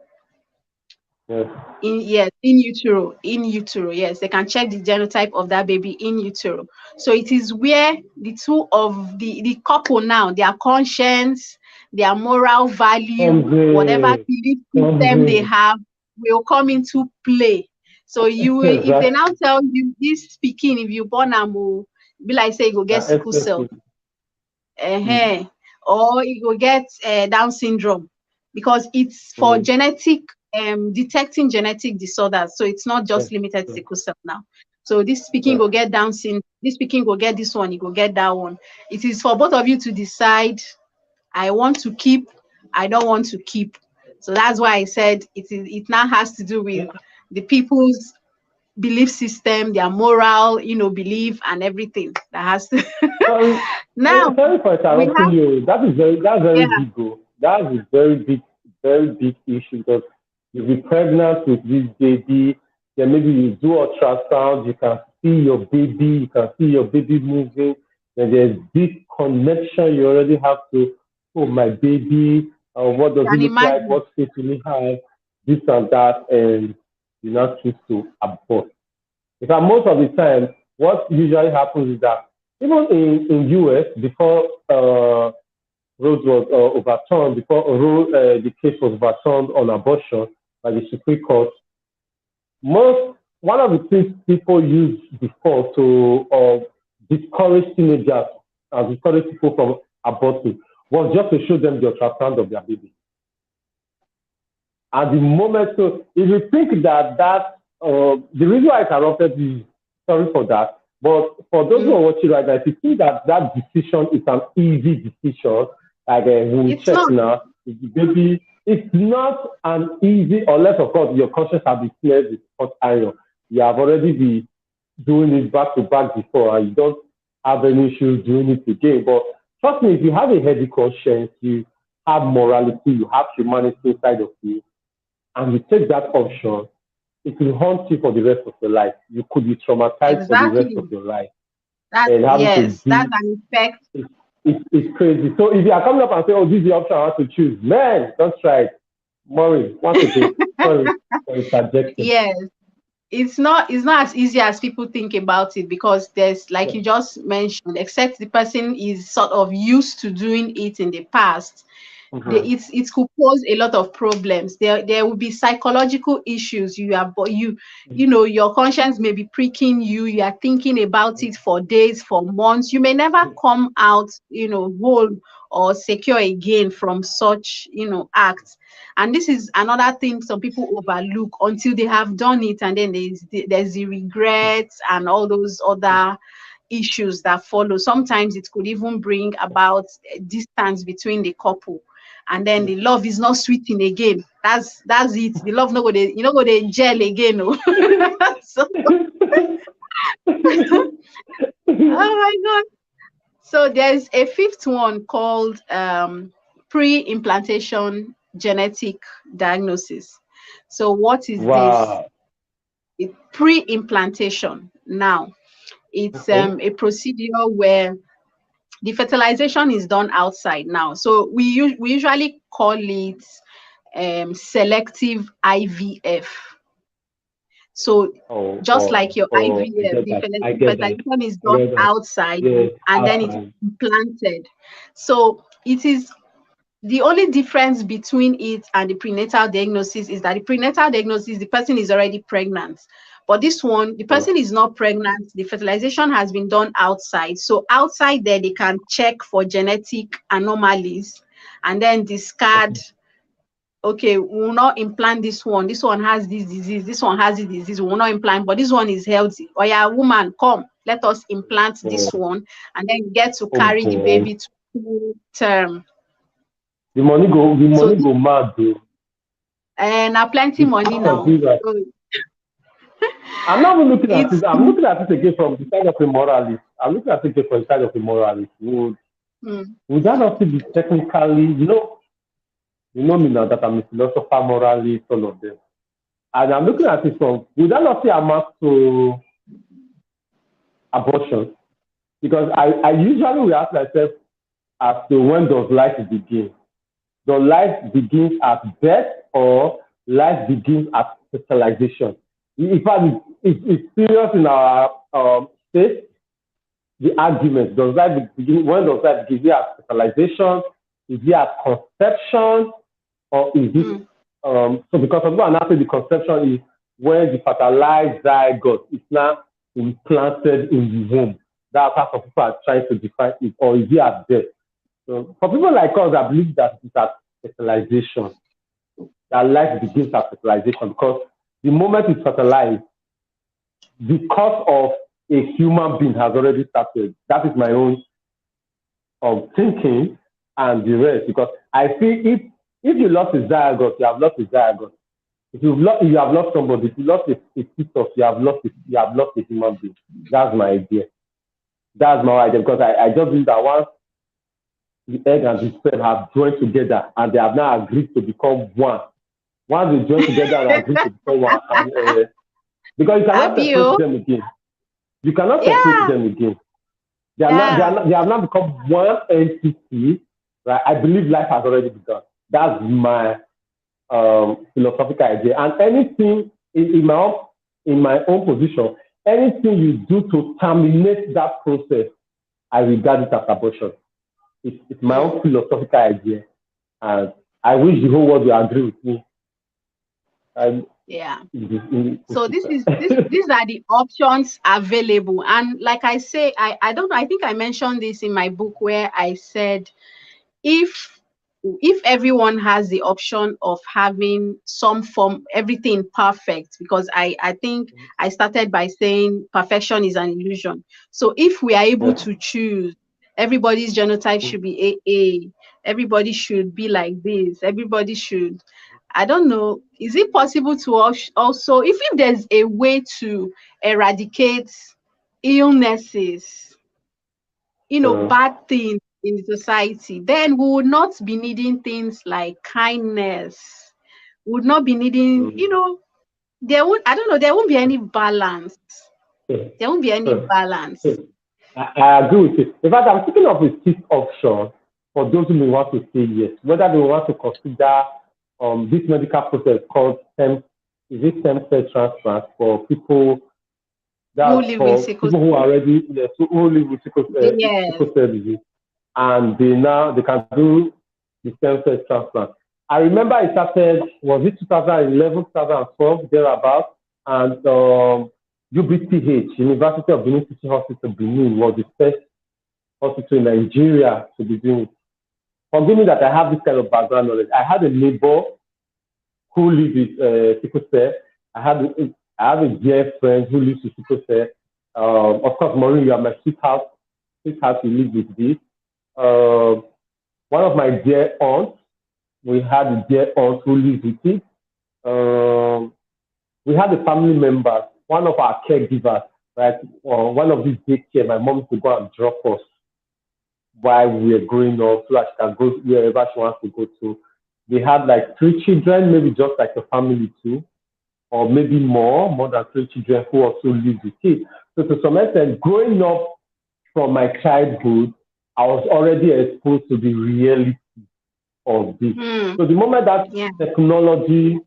In utero, yes, they can check the genotype of that baby in utero. So it is where the two of the couple now, their conscience, their moral value, whatever belief system they have, will come into play So you will, if they now tell you this speaking, if you born am, be like say you go get sickle cell, or you go get Down syndrome, because it's for genetic detecting genetic disorders. So it's not just limited to sickle cell now. So this speaking go get Down syndrome, this speaking go get this one, you go get that one. It is for both of you to decide. I want to keep, I don't want to keep. So that's why I said it now has to do with the people's belief system, their moral, belief and everything that has to. Now sorry for interrupting you. That's very big goal. That's a very big issue, because you'll be pregnant with this baby, then maybe you do ultrasound, you can see your baby moving, then there's this connection you already have to, oh, my baby, what does it look like, what face will it have, this and that, and you not choose to abort. Because most of the time, what usually happens is that even in US, before Roe was overturned, before the case was overturned on abortion by the Supreme Court, one of the things people used before to discourage teenagers and discourage people from aborting was just to show them the ultrasound of their baby. At the moment, so if you think that the reason why I interrupted you, sorry for that, but for those who are watching right now, if you think that decision is an easy decision, like we'll check now, if the baby, it's not an easy, unless of course your conscience has been cleared with hot iron. You have already been doing it back to back before, and you don't have any issues doing it again. But trust me, if you have a healthy conscience, you have morality, you have humanity inside of you, and you take that option, it will haunt you for the rest of your life. You could be traumatized for the rest of your life. That's an effect. It's crazy. So if you are coming up and say, oh, this is the option I want to choose, man, don't try it. Maureen, once again, sorry for interjecting. Yes. It's not as easy as people think about it, because there's, like you just mentioned, except the person is sort of used to doing it in the past, it could pose a lot of problems. There will be psychological issues. Your conscience may be pricking you. You are thinking about it for days, for months. You may never come out, whole or secure again from such, acts. And this is another thing some people overlook until they have done it, and then there's the regrets and all those other issues that follow. Sometimes it could even bring about distance between the couple, and then the love is not sweeting again. That's it. The love go to gel again. So, oh my God. So there's a fifth one called pre-implantation genetic diagnosis. So what is this? Pre-implantation. Now, it's a procedure where the fertilization is done outside now. So we usually call it selective IVF. So just like your IVF, the fertilization is done outside, and then it's implanted. So it is the only difference between it and the prenatal diagnosis is that the prenatal diagnosis, the person is already pregnant. But this one, the person is not pregnant. The fertilization has been done outside. So outside there, they can check for genetic anomalies and then discard, okay, we will not implant this one. This one has this disease. This one has this disease. We will not implant, but this one is healthy. Or yeah, woman, come, let us implant this one, and then get to carry the baby to full term. The money go mad, though. And plenty money now. I'm not even looking at it. I'm looking at it again from the side of a moralist. Would that not be technically, you know me now that I'm a philosopher, moralist, all of them. And I'm looking at it from, would that not amount to abortion? Because I usually will ask myself as to when does life begin? Does life begin at birth or life begins at fertilization? In fact, it's serious in our state. The argument, does life begin? When does life begin? Is it at fertilization? Is it at conception? Or is it so because of what I'm asking, the conception is when the fertilized zygote is now implanted in the womb. That's how some people are trying to define it, or is it at birth? So for people like us, I believe that it's at fertilization. That life begins at fertilization, because the moment it's fertilized, the course of a human being has already started. That is my own thinking and the rest. Because I feel if you lost a zygote, you have lost a zygote. If you have lost somebody, if you lost a fetus, you have lost a human being. That's my idea. That's my idea, because I just believe that once the egg and the sperm have joined together and they have now agreed to become one. Once they join together and agree to become one, and, because you cannot separate them again. You cannot separate them again. They have now become one entity. Right? I believe life has already begun. That's my philosophical idea. And anything in my own position, anything you do to terminate that process, I regard it as abortion. It's my own philosophical idea, and I wish the whole world will agree with me. So these are the options available, and like I say, I don't know, I think I mentioned this in my book where I said if everyone has the option of having some form, everything perfect, because I think I started by saying perfection is an illusion. So if we are able to choose, everybody's genotype should be AA, everybody should be like this, everybody should, I don't know, is it possible to also, if there's a way to eradicate illnesses, bad things in society, then we would not be needing things like kindness, would not be needing, there won't be any balance. There won't be any balance. I agree with you. In fact, I'm thinking of a fifth option for those who may want to say yes, whether they want to consider this medical process called stem cell transplant for people who live with sickle cell disease, and they can do the stem cell transplant. I remember it started, was it 2011, 2012, thereabouts, and UBTH, University of Benin Teaching Hospital, Benin, was the first hospital in Nigeria to be doing it. Forgive me that I have this kind of background knowledge. I had a neighbor who lived with sickle cell. I have a dear friend who lives with sickle cell. Of course, Maureen, you are my sweetheart. Sweetheart, you live with this. One of my dear aunts, we had a dear aunt who lives with it. We had a family member, one of our caregivers, right? One of these daycare, my mom could go and drop us while we were growing up, so that she can go wherever she wants to go to. They had like 3 children, maybe just like a family too, or maybe more than 3 children who also lived with it. So to some extent, growing up from my childhood, I was already exposed to the reality of this. So the moment that technology,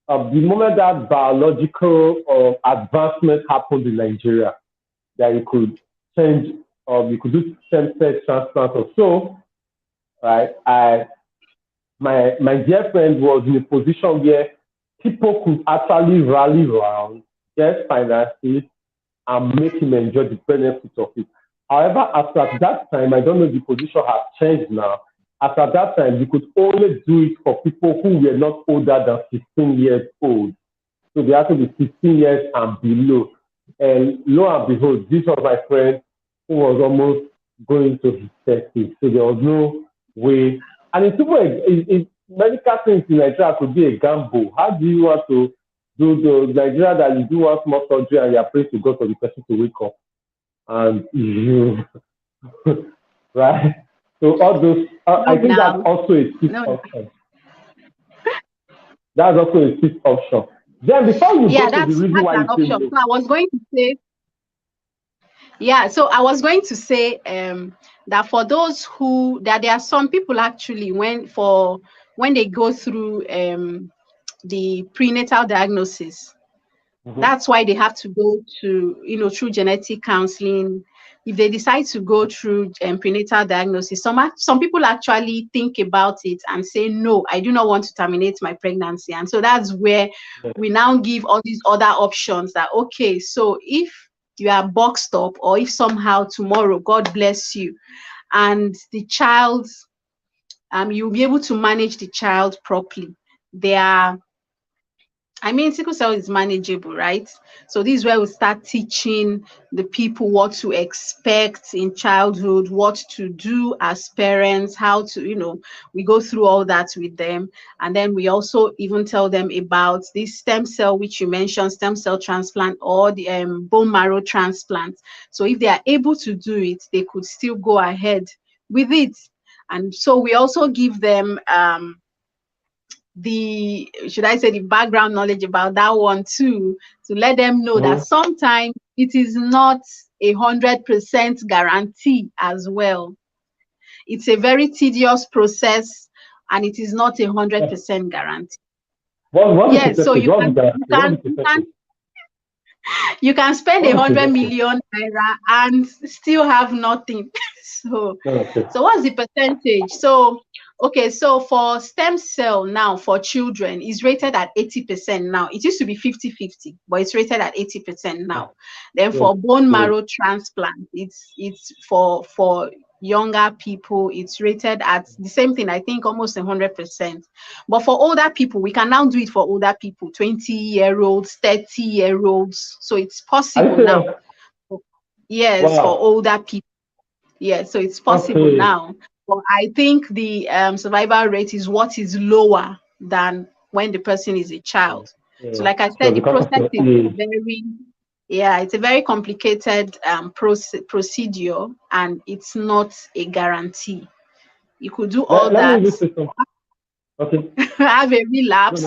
the moment that biological advancement happened in Nigeria, that you could change, you could do stem cell transplant or so, right? My dear friend was in a position where people could actually rally around, get finances, and make him enjoy the benefits of it. However, after that time, I don't know if the position has changed now. After that time, you could only do it for people who were not older than 15 years old. So they have to be 15 years and below. And lo and behold, this was my friend who was almost going to his 30s. So there was no way. And it's medical things in Nigeria could be a gamble. How do you want to do the Nigeria that you do one small surgery and you are praying to God for the person to wake up? And you, right? So all those, I think that's also a fifth option. That's also a fifth option. Then before you go to the reason why you say no. So I was going to say, so I was going to say that for those that there are some people actually when they go through the prenatal diagnosis, That's why they have to go to, through genetic counseling. If they decide to go through prenatal diagnosis, some people actually think about it and say, no, I do not want to terminate my pregnancy. And so that's where we now give all these other options that, okay, so if you are boxed up, or if somehow tomorrow, God bless you, and the child, you'll be able to manage the child properly. Sickle cell is manageable, right? So this is where we start teaching the people what to expect in childhood, what to do as parents, how to, we go through all that with them. And then we also even tell them about this stem cell, which you mentioned, stem cell transplant, or the bone marrow transplant. So if they are able to do it, they could still go ahead with it. And so we also give them the background knowledge about that one too, to let them know that sometimes it is not 100% guarantee as well. It's a very tedious process, and it is not 100% guarantee. Yes, so you can spend 100 million naira and still have nothing. So what's the percentage? So for stem cell now for children is rated at 80% now. It used to be 50-50, but it's rated at 80% now. Then for bone marrow transplant, it's for younger people, it's rated at the same thing, I think almost 100%. But for older people, we can now do it for older people, 20-year-olds, 30-year-olds. So it's possible now. Yes, for older people. Yes, so it's possible now. But I think the survival rate is what is lower than when the person is a child. So like I said, the process is it's a very complicated procedure, and it's not a guarantee. You could do all that, have a relapse,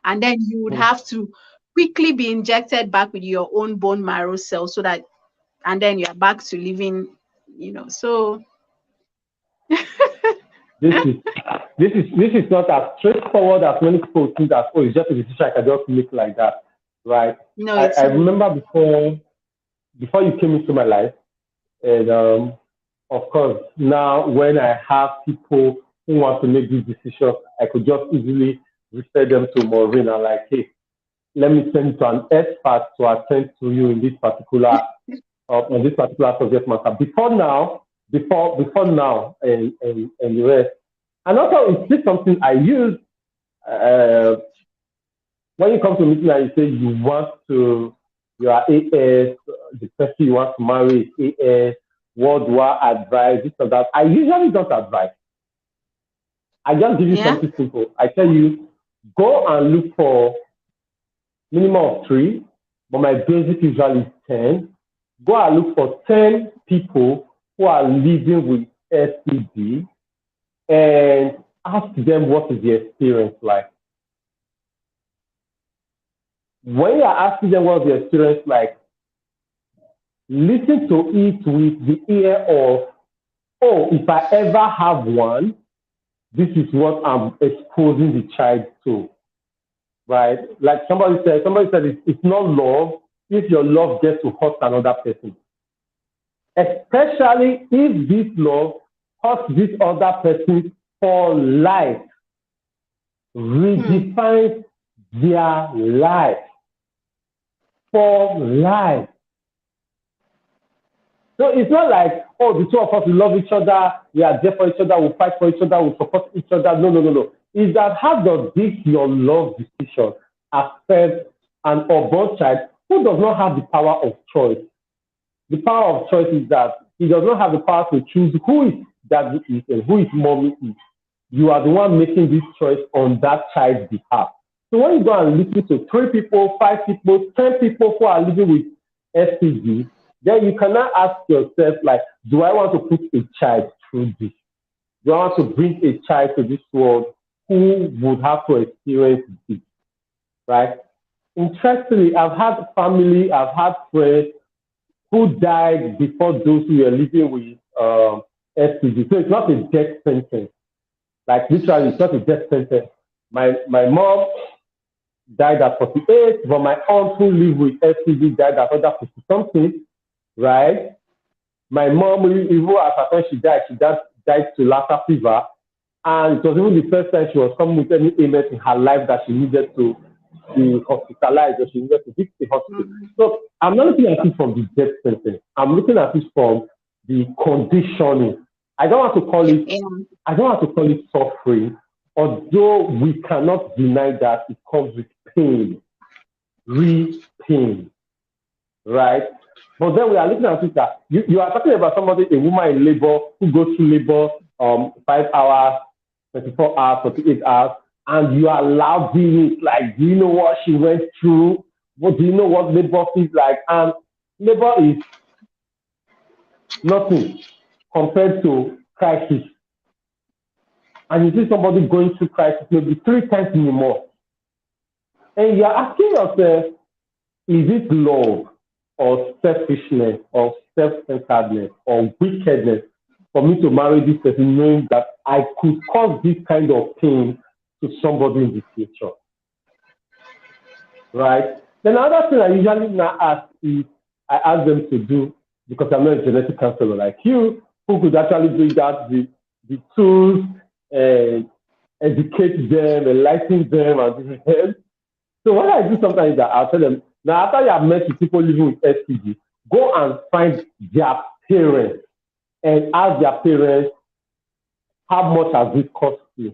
and then you would have to quickly be injected back with your own bone marrow cells, so that, and then you're back to living, so this is not as straightforward as many people think that, it's just a decision I can just make like that, right? No, I remember before you came into my life, and of course now when I have people who want to make these decisions, I could just easily refer them to Maureen and like, hey, let me send you to an expert to attend to you in this particular on this particular subject matter. Before now, and the rest. And also, it's just something I use when you come to a meeting and you say you are AS, the person you want to marry is AS, what do I advise, this or that. I usually don't advise. I just give you something simple. I tell you, go and look for minimum of 3, but my basic usually is 10. Go and look for 10 people who are living with STD and ask them what is the experience like. When you are asking them what the experience like, listen to it with the ear of, if I ever have one, this is what I'm exposing the child to, right? Like somebody said it's not love if your love gets to hurt another person. Especially if this love hurts this other person for life, redefines their life for life. So it's not like, the two of us will love each other, we are there for each other, we'll fight for each other, we'll support each other. No. It's that how does this your love decision affect an unborn child who does not have the power of choice? The power of choice is that he does not have the power to choose who is daddy is and who is mommy is. You are the one making this choice on that child's behalf. So when you go and listen to 3 people, 5 people, 10 people who are living with STD, then you cannot ask yourself, like, do I want to put a child through this? Do I want to bring a child to this world who would have to experience this, right? Interestingly, I've had family, I've had friends who died before those who were living with STD. So it's not a death sentence. Like literally, it's not a death sentence. My mom died at 48, but my aunt who lived with STD died at other 50 something, right? My mom, even at the time she died to Lassa fever. And it was even the first time she was coming with any ailment in her life that she needed to be hospitalized or she needed to visit the hospital. So I'm not looking at it from the death sentence. I'm looking at it from the conditioning. I don't want to call it suffering, although we cannot deny that it comes with pain, real pain, right? But then we are looking at it that you are talking about somebody, a woman in labor who goes through labor 5 hours, 24 hours, 48 hours, and you are allowing it. Like, do you know what she went through? What do you know what labor feels like? And labor is nothing compared to crisis. And you see somebody going through crisis maybe 3 times in a month. And you're asking yourself, is it love or selfishness or self-centeredness or wickedness for me to marry this person knowing that I could cause this kind of pain to somebody in the future? Right? Then another thing I usually now ask is, I ask them to do, because I'm not a genetic counselor like you, who could actually bring out the tools and educate them, enlighten them, and this help. So what I do sometimes is that I'll tell them, now after you have met with people living with STD, go and find their parents and ask their parents, how much has it cost you?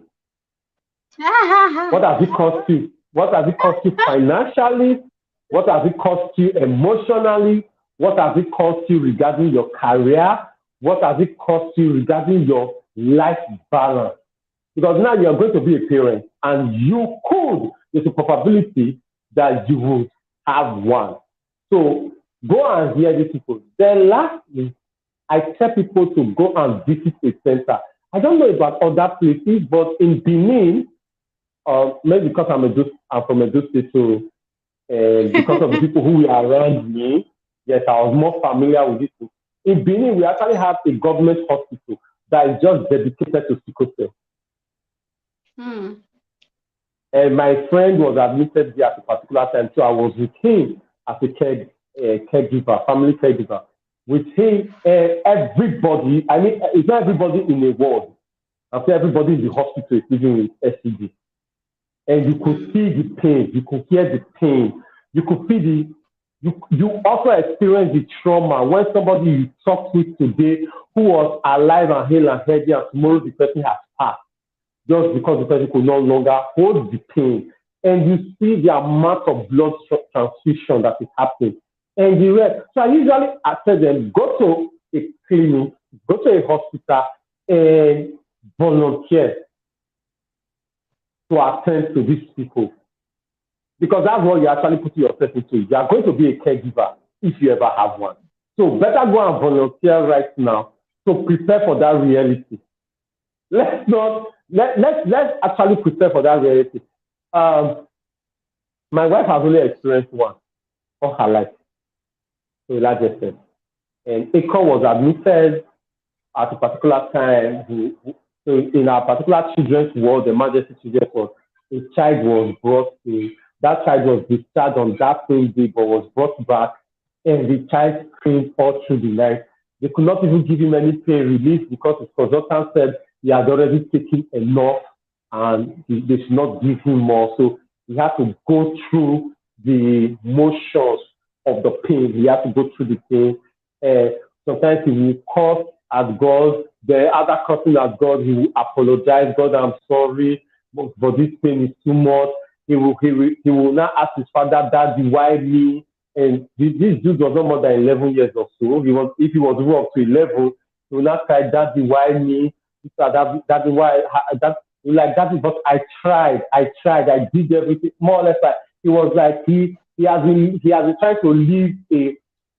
What has it cost you? What has it cost you financially? What has it cost you emotionally? What has it cost you regarding your career? What has it cost you regarding your life balance? Because now you are going to be a parent, and there's a probability that you would have one. So go and hear these people. Then lastly, I tell people to go and visit a center. I don't know about other places, but in Benin, maybe because I'm from Edo State, so because of the people who are around me, yes, I was more familiar with it. In Benin, we actually have a government hospital that is just dedicated to sickle cell. And my friend was admitted there at a particular time, so I was with him as a caregiver, family caregiver. With him, everybody, I mean, it's not everybody in the world. I say everybody in the hospital is living with STD. And you could see the pain, you could hear the pain, you could feel you also experience the trauma when somebody you talk with today who was alive and hale and healthy, and tomorrow the person has passed just because the person could no longer hold the pain. And you see the amount of blood transfusion that is happening. And the rest. So I usually tell them, go to a clinic, go to a hospital, and volunteer to attend to these people. Because that's what you actually put yourself into. You are going to be a caregiver if you ever have one. So better go and volunteer right now to prepare for that reality. Let's actually prepare for that reality. My wife has only experienced one all her life, to a large extent. And Eko was admitted at a particular time. So in our particular children's ward, the emergency children's ward, a child was brought to, that child was discharged on that same day, but was brought back, and the child screamed all through the night. They could not even give him any pain relief because his consultant said he had already taken enough and they should not give him more. So he had to go through the motions of the pain. He had to go through the pain. Sometimes he will curse at God. The other cursing at God, he will apologize. God, I'm sorry, but this pain is too much. He will now ask his father, Daddy, why me? And this dude was not more than 11 years or so. If he was up to 11, he will not cry, Daddy, why me? Daddy, why? Daddy, but I tried, I did everything. More or less, like he was like he has been trying to live a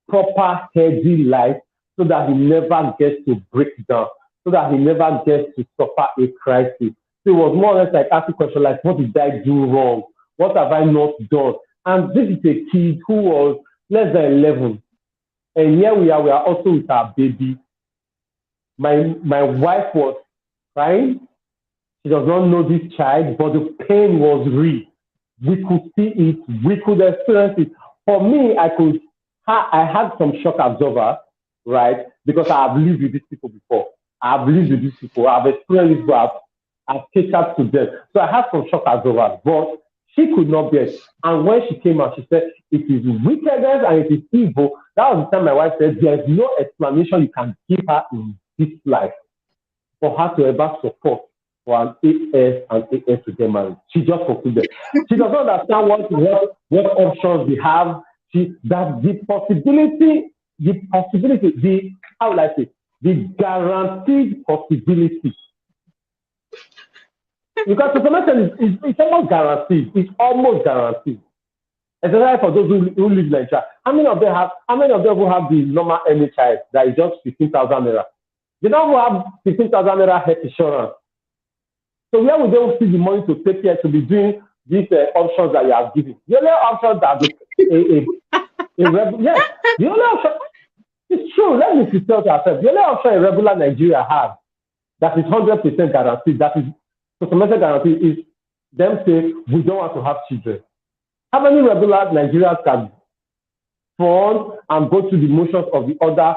proper, healthy life so that he never gets to break down, so that he never gets to suffer a crisis. So it was more or less like asking questions like, what did I do wrong? What have I not done? And this is a kid who was less than 11. And here we are also with our baby. My wife was crying. She does not know this child, but the pain was real. we could see it, we could experience it. For me, I had some shock absorber, right? Because I have lived with these people before. I've lived with these people. I've experienced it, but I've catered to them. So I had some shock absorbers, but she could not bear it. And when she came out, she said, it is wickedness and it is evil. That was the time my wife said, there's no explanation you can give her in this life for her to ever support for an AS and AS to get married. She just concluded. She does not understand what options we have. That the possibility, how will I say, the guaranteed possibility. Because to some extent, it's almost guaranteed. It's almost guaranteed. Especially for those who live in Nigeria. How many of them will have the normal NHIS that is just 15,000 naira? They don't have 15,000 naira health insurance. So where would they see the money to take care to be doing these options that you have given? The only option that the only option, it's true, let me tell you ourselves, the only option a regular Nigeria has that is 100% guaranteed, that is automatic guarantee, is them saying we don't want to have children. How many regular Nigerians can fund and go through the motions of the other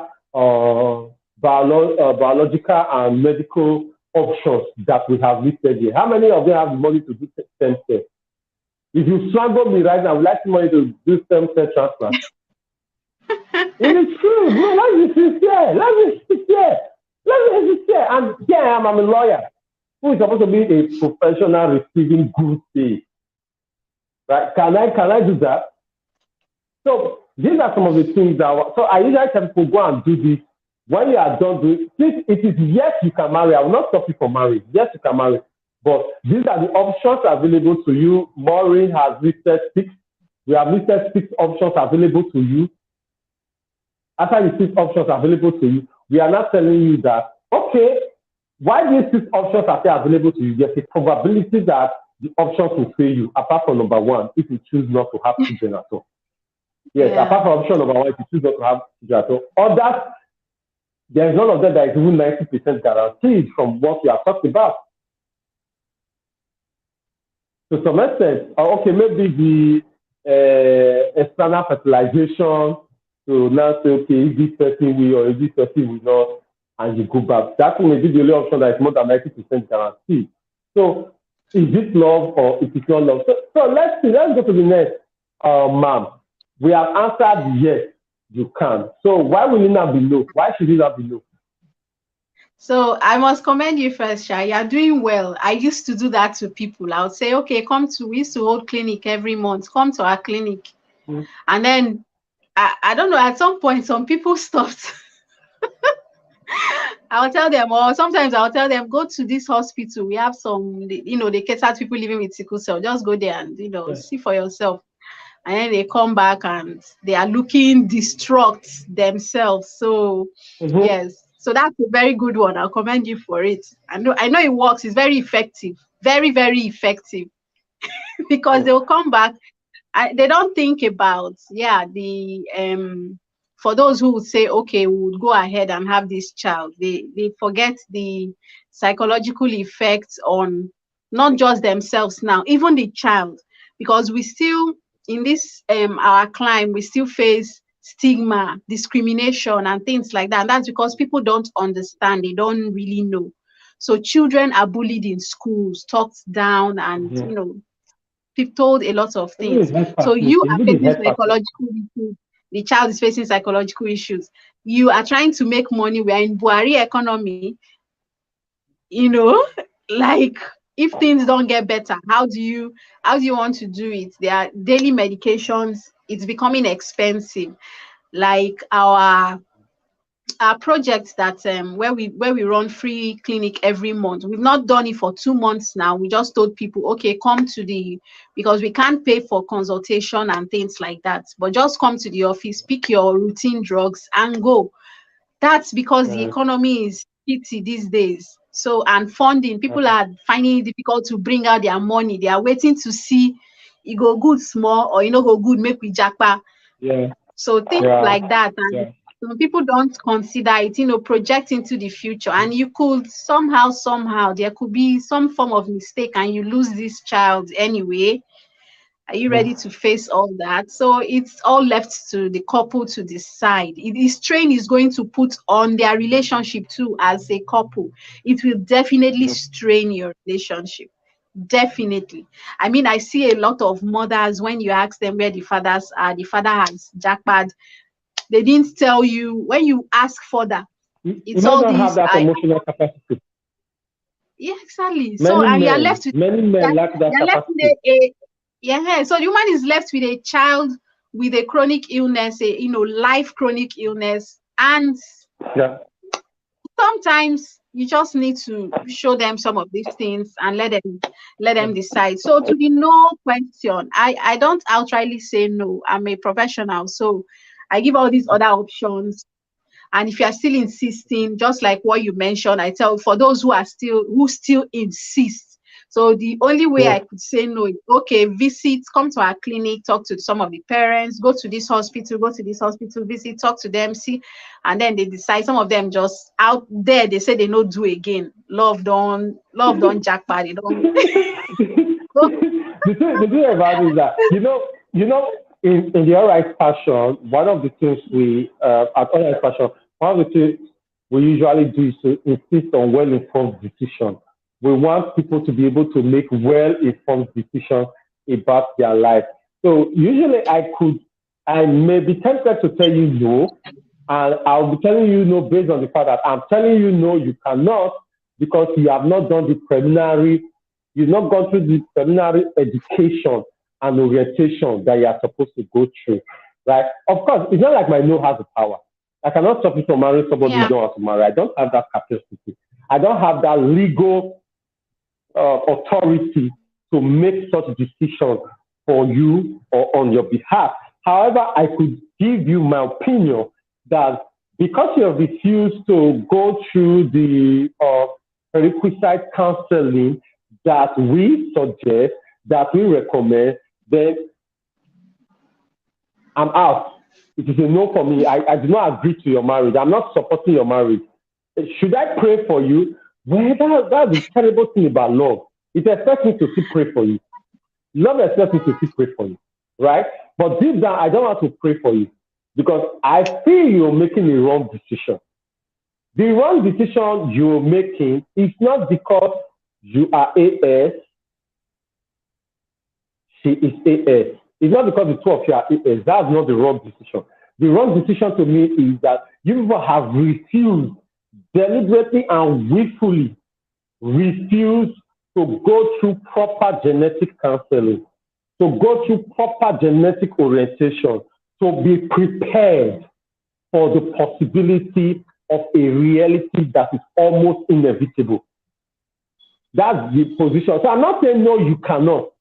biological and medical options that we have listed here? How many of them have the money to do stem cell? If you strangle me right now, I would like money to do stem cell transplant. It is true. No, let's be sincere. And here I am, I'm a lawyer who is supposed to be a professional receiving good pay. Right? Can I do that? So these are some of the things so I usually tell people, go and do this. When you are done doing it, it is yes, you can marry. I will not stop you from marrying. Yes, you can marry. But these are the options available to you. Maureen has listed 6. We have listed 6 options available to you. After the 6 options available to you, we are not telling you that, okay, why these 6 options are still available to you? There's a probability that the options will fail you, apart from number 1, if you choose not to have children at all. Yes, apart from option number 1, if you choose not to have children at all. Others, there is none of them that is even 90% guaranteed from what we have talked about. To some extent, okay, maybe the external fertilization, to now say, okay, if this person will or if this person will not, and you go back. That may be the only option that is more than 90% guaranteed. So, is it love or is it not love? So let's see. Let's go to the next, ma'am. We have answered yes, you can. So why will it not be no? Why should it not be no? So I must commend you first, Sha. You're doing well. I used to do that to people. I would say, okay, we used to hold clinic every month. Come to our clinic. And then, I don't know, at some point, some people stopped. I'll tell them, or sometimes I'll tell them, go to this hospital. We have some, they cater to people living with sickle cell. Just go there and, see for yourself. And then they come back and they are looking distraught themselves. So, yes. So that's a very good one. I'll commend you for it. I know it works. It's very effective. Very, very effective. Because they'll come back. They don't think about, for those who would say, okay, we would go ahead and have this child. They forget the psychological effects on not just themselves now, even the child. Because we still, in this our climb, we still face stigma, discrimination, and things like that. And that's because people don't understand. They don't really know. So children are bullied in schools, talked down, and people told a lot of things. So you are facing psychological issues. The child is facing psychological issues. You are trying to make money. We are in Buhari economy. Like, if things don't get better, how do you want to do it? There are daily medications. It's becoming expensive. Like our project that where we run free clinic every month. We've not done it for 2 months now. We just told people, okay, come to because we can't pay for consultation and things like that, but just come to the office, pick your routine drugs and go. That's because the economy is shitty these days. So, and funding, people are finding it difficult to bring out their money. They are waiting to see it go good small or go good, make we jackpot. So things like that. And some people don't consider it, project into the future. And you could somehow, there could be some form of mistake and you lose this child anyway. Are you ready to face all that? So it's all left to the couple to decide. This strain is going to put on their relationship too as a couple. It will definitely strain your relationship. Definitely. I mean, I see a lot of mothers when you ask them where the fathers are, the father has jackpot. They didn't tell you when you ask further. You It's might all not have these. that emotional capacity. Yeah, exactly. So and Many men lack that you're left with capacity. yeah. So the woman is left with a child with a chronic illness, life chronic illness, and Yeah. sometimes you just need to show them some of these things and let them decide. So to the no question, I don't outrightly say no. I'm a professional, so I give all these other options. And if you are still insisting, just like what you mentioned, I tell for those who still insist. So the only way Yeah. I could say no is okay, visit, come to our clinic, talk to some of the parents, go to this hospital, visit, talk to them, see, and then they decide. Some of them just out there, they say they no do again. Love don't jackpot, they don't. The thing about it is that in the all right fashion, one of the things we at all right fashion, one of the things we usually do is to insist on well informed decision. We want people to be able to make well informed decisions about their life. So usually I may be tempted to tell you no, and I'll be telling you no based on the fact that I'm telling you no, you cannot, because you have not done the preliminary, you've not gone through the preliminary education and orientation that you are supposed to go through. Right? Of course, it's not like my no has the power. I cannot stop you from marrying somebody you Yeah. don't want to marry. I don't have that capacity. I don't have that legal authority to make such decisions for you or on your behalf. However, I could give you my opinion that because you have refused to go through the requisite counseling that we suggest, that we recommend, then I'm out. It is a no for me. I do not agree to your marriage. I'm not supporting your marriage. Should I pray for you? Well, that's the terrible thing about love. It expects me to still pray for you. Love expects me to still pray for you, right? But deep down, I don't want to pray for you because I feel you're making a wrong decision. The wrong decision you're making is not because you are AS, she is AS. It's not because the two of you are AS. That's not the wrong decision. The wrong decision to me is that you people have refused, deliberately and willfully refused to go through proper genetic counseling, to go through proper genetic orientation, to be prepared for the possibility of a reality that is almost inevitable. That's the position. So I'm not saying no, you cannot.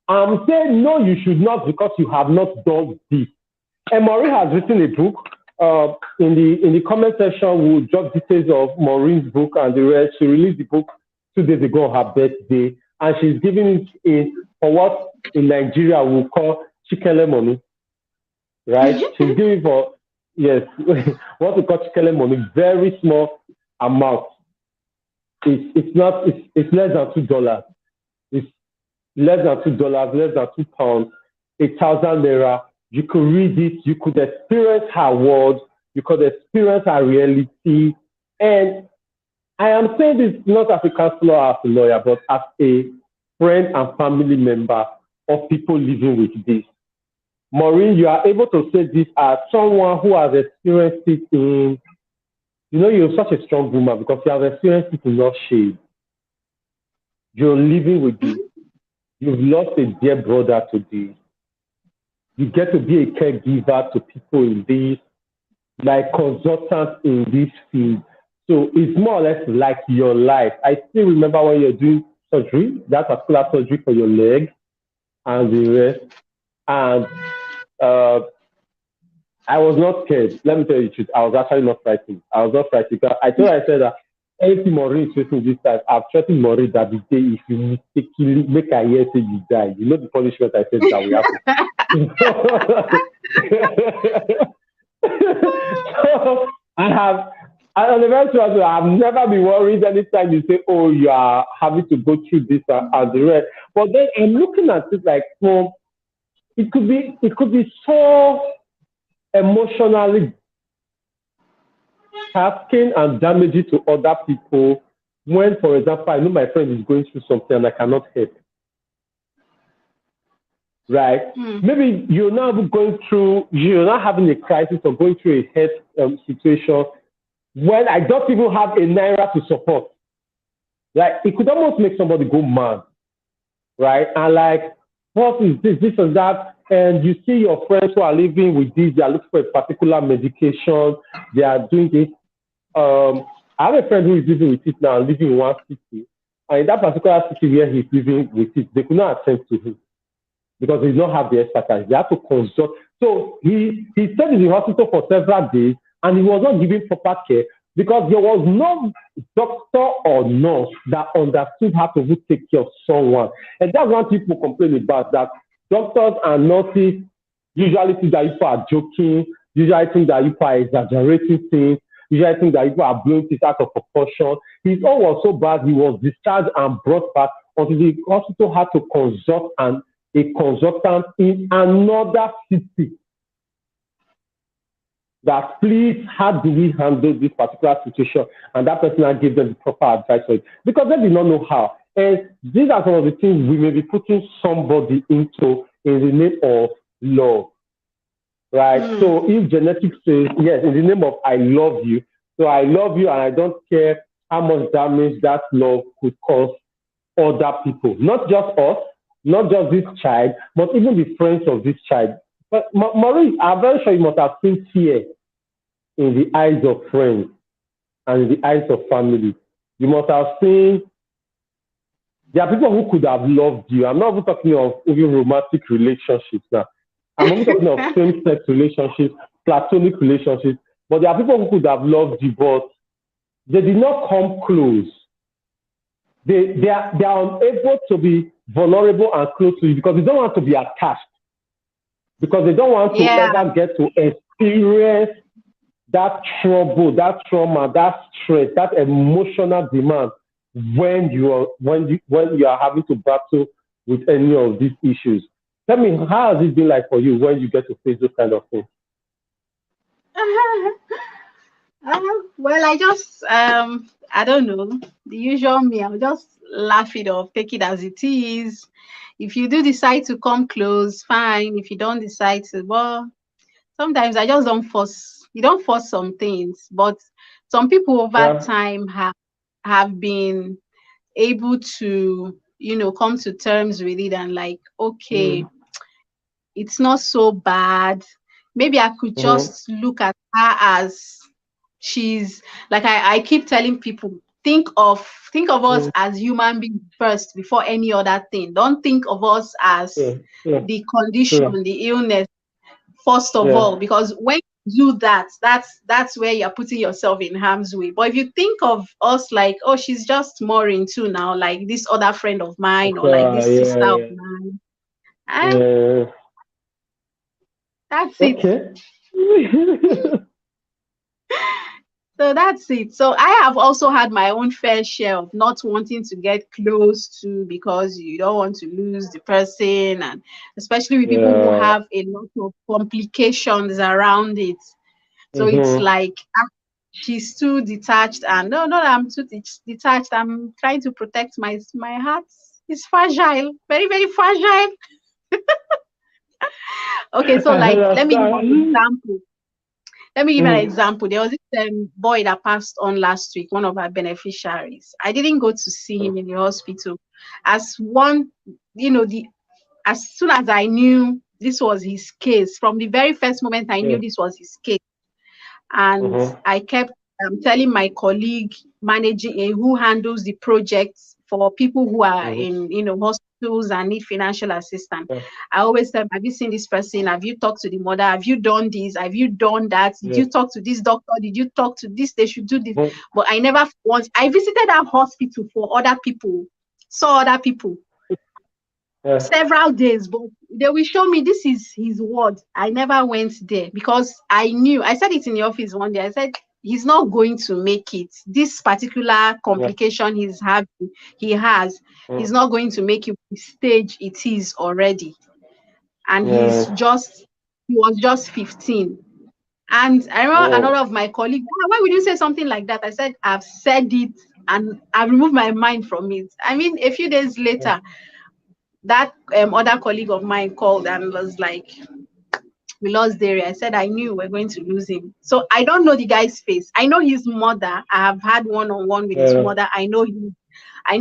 I'm saying no, you should not, because you have not done this. And Maureen has written a book. In the comment section, we'll drop details of Maureen's book and the rest. She released the book 2 days ago on her birthday, and she's giving it for what in Nigeria we'll call chikele money, right? She's giving for, yes, what we call chikele money, very small amount. It's less than $2. It's less than $2, less than £2, 1,000 naira. You could read it, you could experience her words, you could experience her reality. And I am saying this not as a counselor or as a lawyer, but as a friend and family member of people living with this. Maureen, you are able to say this as someone who has experienced it in, you're such a strong woman because you have experienced it in no shade. You're living with this. You've lost a dear brother to this. You get to be a caregiver to people in this, like consultants in this field. So it's more or less like your life. I still remember when you're doing surgery, that particular surgery for your leg and the rest. And I was not scared. Let me tell you the truth. I was actually not frightened. I was not frightened because I said that anything Maureen is facing this time, I've threatened Maureen that the day if you mistakenly make her hear say you die, you know the punishment I said that will happen. So on the very true, I've never been worried anytime you say, oh, you are having to go through this and the rest. But then I'm looking at it like, it could be so emotionally tasking and damaging to other people when, for example, I know my friend is going through something and I cannot help. Right? Maybe you're now having a crisis or going through a health situation when I don't even have a naira to support. Like, it could almost make somebody go mad, right? And like, what is this and that? And you see your friends who are living with this, they are looking for a particular medication, they are doing this. I have a friend who is living with it now, living in one city. And in that particular city where he's living with it, they could not attend to him because he does not have the expertise. They have to consult. So he stayed in the hospital for several days and he was not given proper care because there was no doctor or nurse that understood how to take care of someone. And that's what people complain about, that doctors and nurses usually think that people are joking, usually think that people are exaggerating things, usually think that people are blowing things out of proportion. His own was so bad, he was discharged and brought back until the hospital had to consult a consultant in another city. That, please, how do we handle this particular situation? And that person gave them the proper advice for it because they did not know how. And these are some of the things we may be putting somebody into in the name of love, right? So if genetics says, yes, in the name of I love you, so I love you and I don't care how much damage that love could cause other people, not just us, not just this child, but even the friends of this child. But Maureen, I'm very sure you must have seen fear in the eyes of friends and in the eyes of family. You must have seen there are people who could have loved you. I'm not even talking of even romantic relationships now. I'm only talking of same-sex relationships, platonic relationships. But there are people who could have loved you, but they did not come close. They are unable to be vulnerable and close to you because they don't want to be attached. Because they don't want to ever get to experience that trouble, that trauma, that stress, that emotional demand when you are having to battle with any of these issues. Tell me, how has it been like for you when you get to face those kind of things? Well, I just I don't know, the usual me. I'll just laugh it off, take it as it is. If you do decide to come close, fine. If you don't decide to, well, sometimes I just don't force. You don't force some things, but some people over time have been able to, come to terms with it and like, okay, it's not so bad. Maybe I could just look at her as she's like, I keep telling people, think of us as human beings first before any other thing. Don't think of us as the condition, the illness first of all, because when you do that, that's where you're putting yourself in harm's way. But if you think of us like, oh, she's just Maureen too now, like this other friend of mine or like this sister of mine, that's it. So that's it. So I have also had my own fair share of not wanting to get close to, because you don't want to lose the person, and especially with people who have a lot of complications around it. So it's like, she's too detached, and no, I'm too detached. I'm trying to protect my heart. It's fragile, very, very fragile. Okay, so like, let me give an example. An example. There was this boy that passed on last week, one of our beneficiaries. I didn't go to see him in the hospital. As soon as I knew this was his case, from the very first moment I knew this was his case, and I kept telling my colleague managing who handles the projects for people who are in hospitals and need financial assistance. I always tell them, have you seen this person? Have you talked to the mother? Have you done this? Have you done that? Did you talk to this doctor? Did you talk to this? They should do this. But I never once. I visited that hospital for other people, saw other people several days, but they will show me this is his ward. I never went there because I knew. I said it in the office one day. I said, he's not going to make it. This particular complication he has, he's not going to make it the stage it is already. and he was just 15. And I remember Oh. another of my colleagues, why would you say something like that? I said, I've said it and I've removed my mind from it. I mean, a few days later, that other colleague of mine called and was like, we lost Derry. I said, I knew we're going to lose him. So I don't know the guy's face. I know his mother. I have had one-on-one with his mother. I know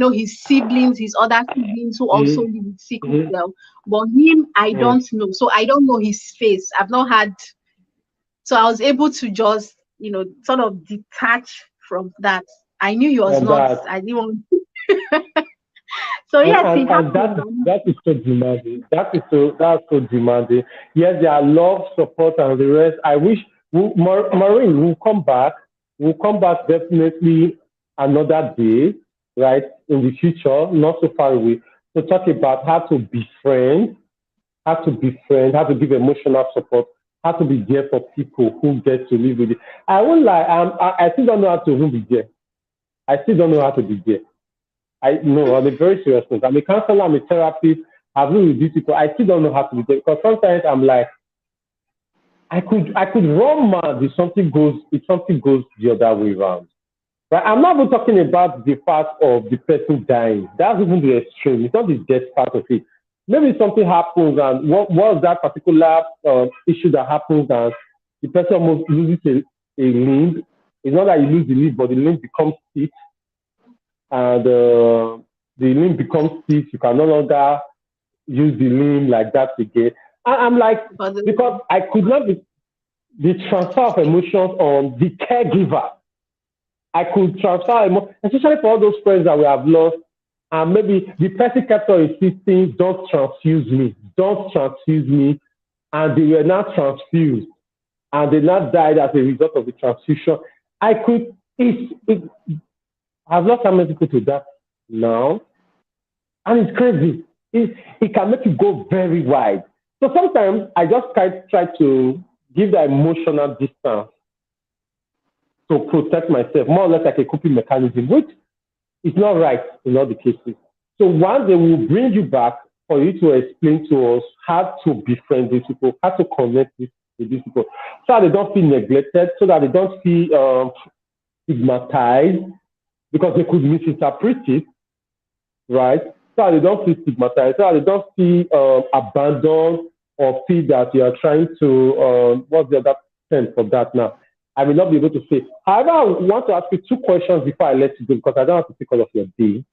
his siblings, his other siblings who also live with sickle cell. But him, I don't know. So I don't know his face. I've not had. So I was able to just, sort of detach from that. I knew he was not. I didn't want. So yes, it happened. That is so demanding. That's so demanding. Yes, there are love, support, and the rest. I wish Maureen will come back. We'll come back definitely another day, right, in the future, not so far away, to talk about how to befriend, how to give emotional support, how to be there for people who get to live with it. I won't lie, I still don't know how to even be there. I still don't know how to be there. No, on a very serious note. I'm a counselor, I'm a therapist, I've been with these people. I still don't know how to be there because sometimes I'm like, I could run mad if something goes the other way around. But I'm not even talking about the part of the person dying. That's even the extreme. It's not the death part of it. Maybe something happens and what was that particular issue that happens and the person almost loses a limb. It's not that you lose the limb, but the limb becomes stiff. And the limb becomes stiff. You can no longer use the limb like that again. I'm like, because I could not be the transfer of emotions on the caregiver. I could transfer emotions, especially for all those friends that we have lost. And maybe the person kept on insisting, don't transfuse me. And they were not transfused. And they not died as a result of the transfusion. I've lost so many people to that now. And it's crazy. It can make you go very wide. So sometimes I just try to give that emotional distance to protect myself, more or less like a coping mechanism, which is not right in all the cases. So one day we'll bring you back for you to explain to us how to befriend these people, how to connect with these people, so that they don't feel neglected, so that they don't feel stigmatized, because they could misinterpret it, right? So that they don't feel stigmatized, so that they don't feel abandoned or feel that you are trying to, what's the other term for that now? I will not be able to say. However, I want to ask you two questions before I let you go, because I don't have to take all of your day.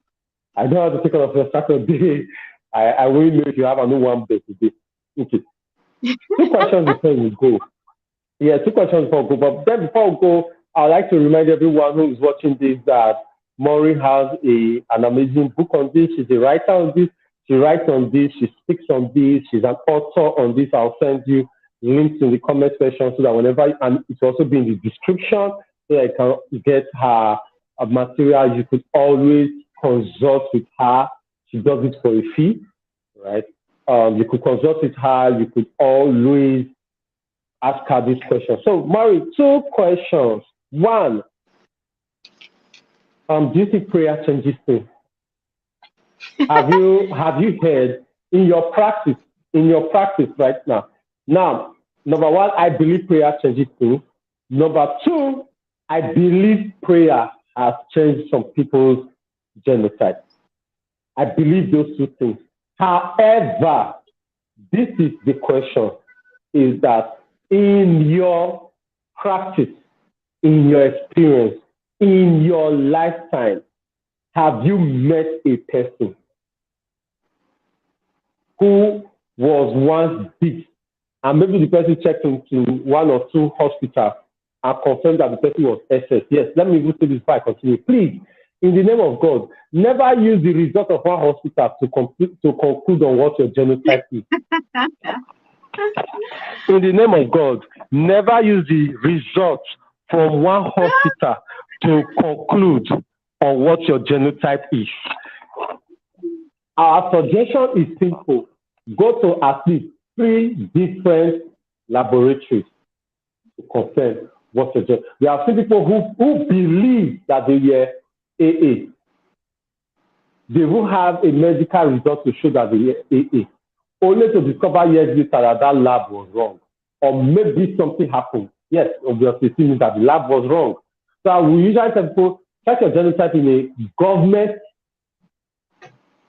I don't have to take all of your Saturday. I will know if you have another one day today. Okay. Two questions before we go. Yeah, two questions before we go. But then before we go, I'd like to remind everyone who is watching this that Maureen has an amazing book on this. She's a writer on this. She writes on this. She speaks on this. She's an author on this. I'll send you links in the comment section so that whenever, and it's also be in the description, so that you can get her material. You could always consult with her. She does it for a fee, right? You could consult with her. You could always ask her this question. So, Mary, two questions. One, do you think prayer changes things? Have you heard in your practice right now? Now, number one, I believe prayer changes things. Number two, I believe prayer has changed some people's genotype. I believe those two things. However, this is the question, is that in your practice, in your experience, in your lifetime, have you met a person who was once sick, and maybe the person checked into one or two hospitals and confirmed that the person was SS? Yes, let me even say this before I continue. Please, in the name of God, never use the result of one hospital to conclude on what your genotype is. In the name of God, never use the results from one hospital to conclude on what your genotype is. Our suggestion is simple. Go to at least 3 different laboratories to confirm what your genotype is. There are some people who believe that they were AA. They will have a medical result to show that they were AA. only to discover years later that that lab was wrong. Or maybe something happened. Yes, obviously, it means that the lab was wrong. So we usually tell people, check your genotype in a government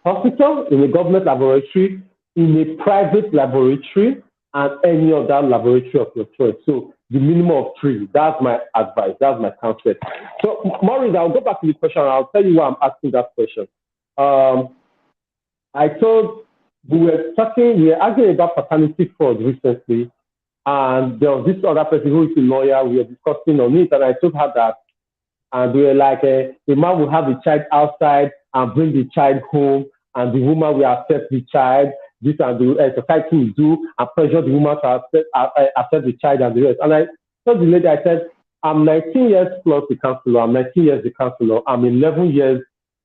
hospital, in a government laboratory, in a private laboratory, and any other laboratory of your choice. So the minimum of 3. That's my advice. That's my counsel. So, Maureen, I'll go back to the question. I'll tell you why I'm asking that question. I told we were arguing about paternity fraud recently, and there was this other person who is a lawyer. We were discussing on it, and I told her that, and we were like, a man will have a child outside and bring the child home, and the woman will accept the child. This and the society will do and pressure the woman to accept the child and the rest. And I told the lady, I said, I'm 19 years plus the counselor. I'm 19 years the counselor. I'm 11 years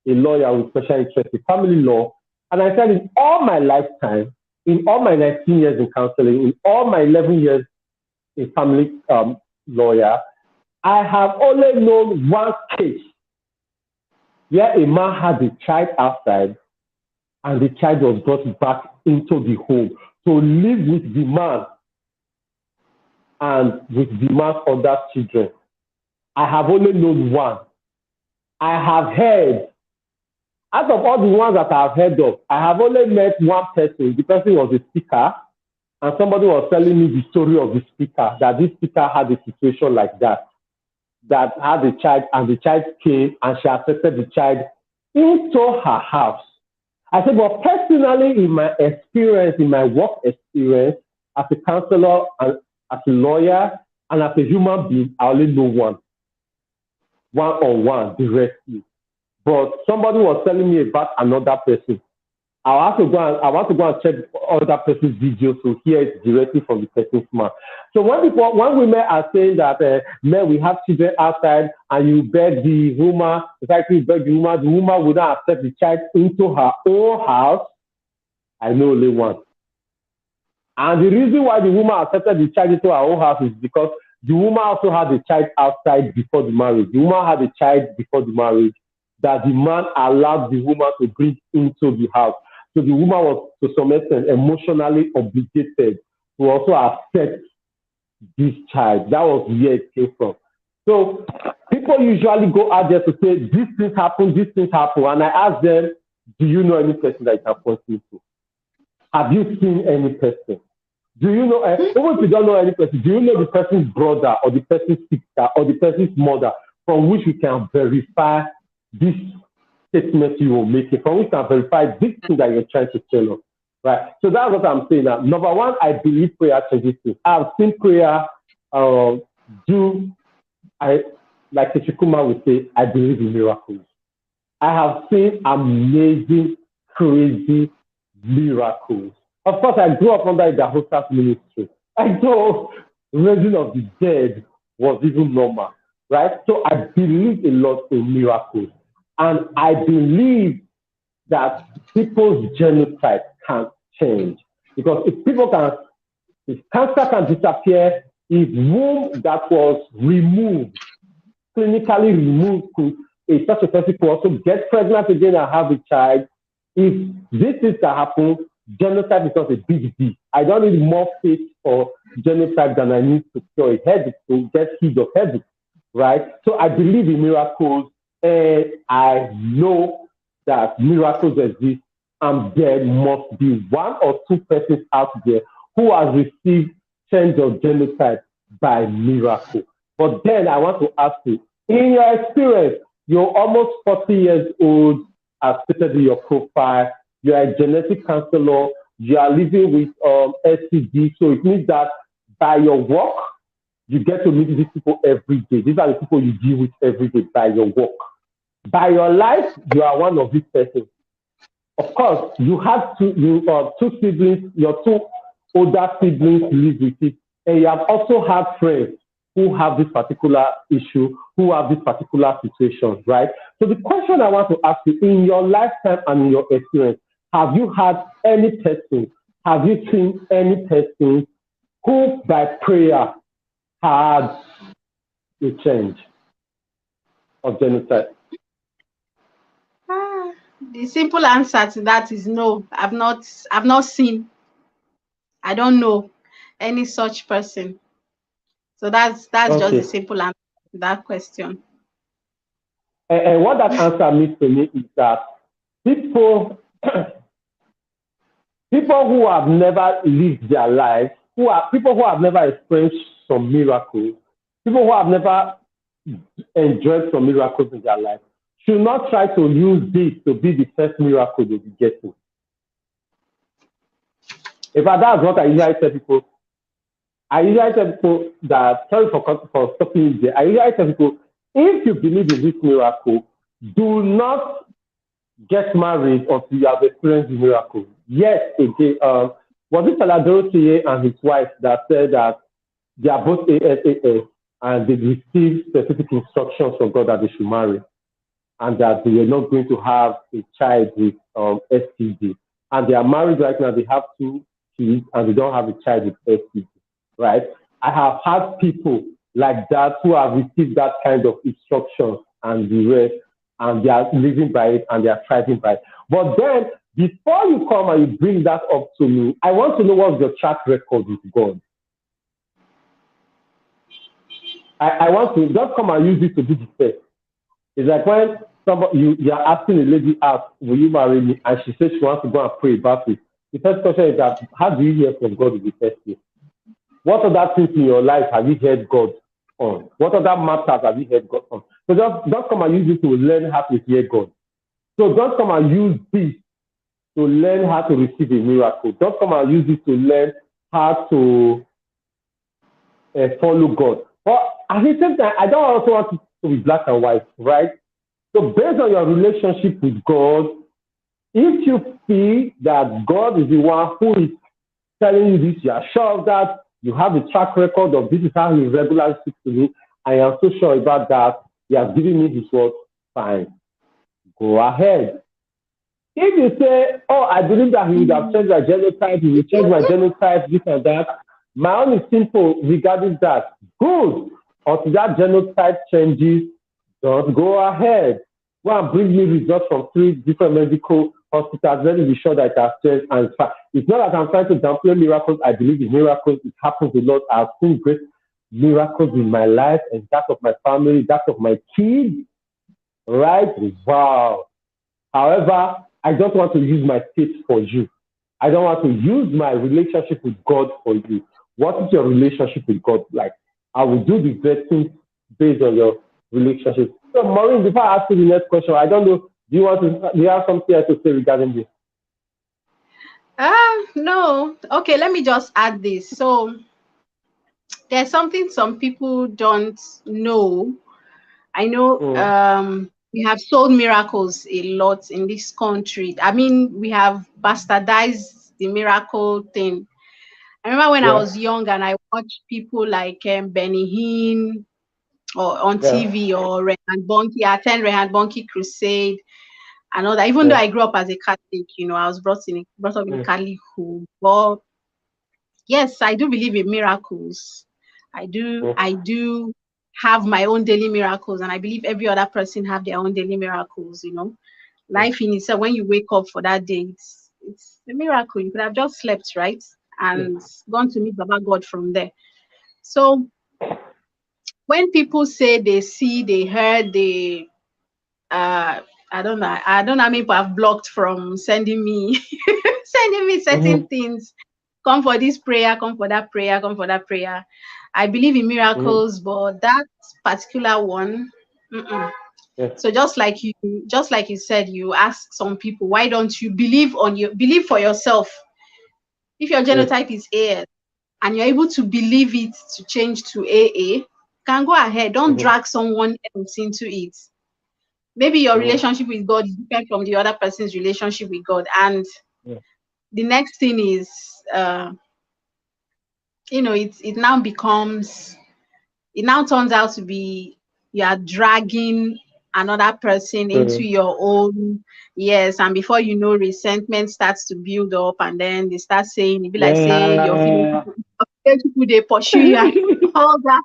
a lawyer with special interest in family law. And I said, in all my lifetime, in all my 19 years in counseling, in all my 11 years in family lawyer, I have only known one case where a man had a child outside and the child was brought back into the home to live with the man and with the man's other children. I have only known one. I have heard, out of all the ones that I have heard of, I have only met one person. The person was a speaker, and somebody was telling me the story of the speaker, that this speaker had a situation like that had a child, and the child came and she accepted the child into her house. I said, but personally, in my experience, in my work experience, as a counselor and as a lawyer and as a human being, I only know one-on-one directly. But somebody was telling me about another person. I want to go and check other person's videos to hear it directly from the person's mouth. So when women are saying that men we have children outside and you beg the woman, the woman would not accept the child into her own house, I know only one. And the reason why the woman accepted the child into her own house is because the woman also had a child outside before the marriage. The woman had a child before the marriage that the man allowed the woman to bring into the house. So the woman was, to some extent, emotionally obligated to also accept this child. That was where it came from. So people usually go out there to say, these things happen. And I ask them, do you know any person that you can point me to? Have you seen any person? Do you know, even if you don't know any person, do you know the person's brother or the person's sister or the person's mother from which we can verify this statement you will make, from which we can verify this thing that you're trying to tell us, right? So that's what I'm saying now. Number one, I believe prayer changes things. I've seen prayer like Kishikuma would say, I believe in miracles. I have seen amazing, crazy miracles. Of course, I grew up under the Hostess ministry. I know raising of the dead was even normal, right? So I believe a lot in miracles. And I believe that people's genotype can change. Because if cancer can disappear, if womb that was removed, clinically removed, such a person could also get pregnant again and have a child. If this is to happen, genotype is not a big deal. I don't need more faith for genotype than I need to cure a headache, to get rid of headache, right? So I believe in miracles, and I know that miracles exist, and there must be one or two persons out there who have received change of genotype by miracle. But then I want to ask you, in your experience, you're almost 40 years old, as stated in your profile, you are a genetic counselor, you are living with STD, so it means that by your work, you get to meet these people every day. These are the people you deal with every day by your work. By your life, you are one of these persons. Of course, you have two siblings, your two older siblings live with it, and you have also had friends who have this particular issue, who have this particular situation, right? So the question I want to ask you, in your lifetime and in your experience, have you had any person, have you seen any person who by prayer had a change of genotype? The simple answer to that is no. I've not seen I don't know any such person. So that's just the Okay. simple answer to that question. And what that answer means to me is that people people who have never lived their life, who are people who have never experienced some miracles, people who have never enjoyed some miracles in their life, should not try to use this to be the first miracle they'll be getting. In fact, that's what I usually tell people. I usually tell people that, sorry for stopping there. I usually tell people, if you believe in this miracle, do not get married until you have experienced the miracle. Yes, again, was it Saladorotiye and his wife that said that they are both ASAS and they received specific instructions from God that they should marry and that they are not going to have a child with STD. And they are married right now, they have 2 kids, and they don't have a child with STD, right? I have had people like that who have received that kind of instructions and the rest, and they are living by it and they are thriving by it. But then, before you come and you bring that up to me, I want to know what's your track record with God. I want to just come and use it to be the first. It's like when you are asking a lady out, will you marry me? And she says she wants to go and pray about it. The first question is that, how do you hear from God in the first place? What other things in your life have you heard God on? What other matters have you heard God on? So just come and use it to learn how to hear God. So just come and use this to learn how to receive a miracle. Just come and use it to learn how to follow God. But at the same time, I don't also want it to be black and white, right? So based on your relationship with God, if you feel that God is the one who is telling you this, you are sure of that, you have a track record of this is how he regularly speaks to me, I am so sure about that, he has given me his word, fine. Go ahead. If you say, oh, I believe that he would have changed my genotype, he will change my genotype, this and that, my own is simple regarding that. Good. Until that genotype changes, just go ahead. Go and bring me results from 3 different medical hospitals. Let me be sure that it has changed. And it's not that I'm trying to downplay miracles. I believe in miracles. It happens a lot. I've seen great miracles in my life and that of my family, that of my kids. Right? Wow. However, I don't want to use my faith for you. I don't want to use my relationship with God for you. What is your relationship with God like? I will do the vetting based on your relationship. So, Maureen, before I ask you the next question, I don't know, do you have something else to say regarding this? No. Okay, let me just add this. So there's something some people don't know. I know we have sold miracles a lot in this country. I mean, we have bastardized the miracle thing. I remember when I was young and I watched people like Benny Hinn or on TV or Rehan Bonki, I attend Rehan Bonki crusade and all that. Even though I grew up as a Catholic, I was brought up in a Catholic home. But yes, I do believe in miracles. I do have my own daily miracles, and I believe every other person have their own daily miracles. Life in itself, when you wake up for that day, it's a miracle. You could have just slept, right, and gone to meet Baba God from there. So when people say they see, they heard, I don't know how many people have blocked from sending me certain things. Come for this prayer, come for that prayer, come for that prayer. I believe in miracles, but that particular one, so just like you said, you ask some people, why don't you believe for yourself? If your genotype is AS and you're able to believe it to change to AA, can go ahead. Don't drag someone else into it. Maybe your relationship with God is different from the other person's relationship with God. And the next thing is, it now turns out to be you are dragging another person into your own. Yes, and before you know, resentment starts to build up, and then they start saying, it be like say your village people they pursue you and all that.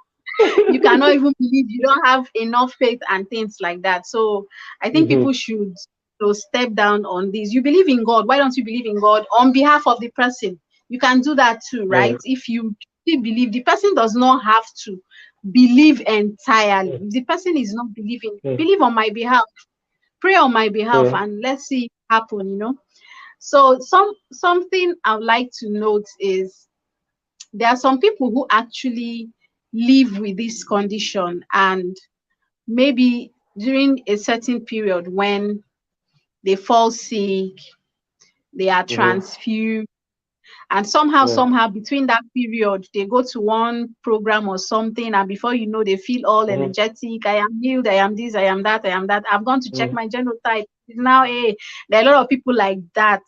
You cannot even believe, you don't have enough faith and things like that. So I think people should step down on this. You believe in God, why don't you believe in God on behalf of the person? You can do that too, right? Yeah. If you still believe, the person does not have to believe entirely. Yeah. If the person is not believing, Yeah. believe on my behalf, pray on my behalf, Yeah. and let's see it happen, So something I would like to note is there are some people who actually live with this condition, and maybe during a certain period when they fall sick, they are Mm-hmm. transfused, and somehow Yeah. somehow between that period they go to one program or something, and before you know, they feel all Mm-hmm. energetic. I am healed, I am this, I am that, I am that. I've gone to check Mm-hmm. my genotype. It's now a There are a lot of people like that,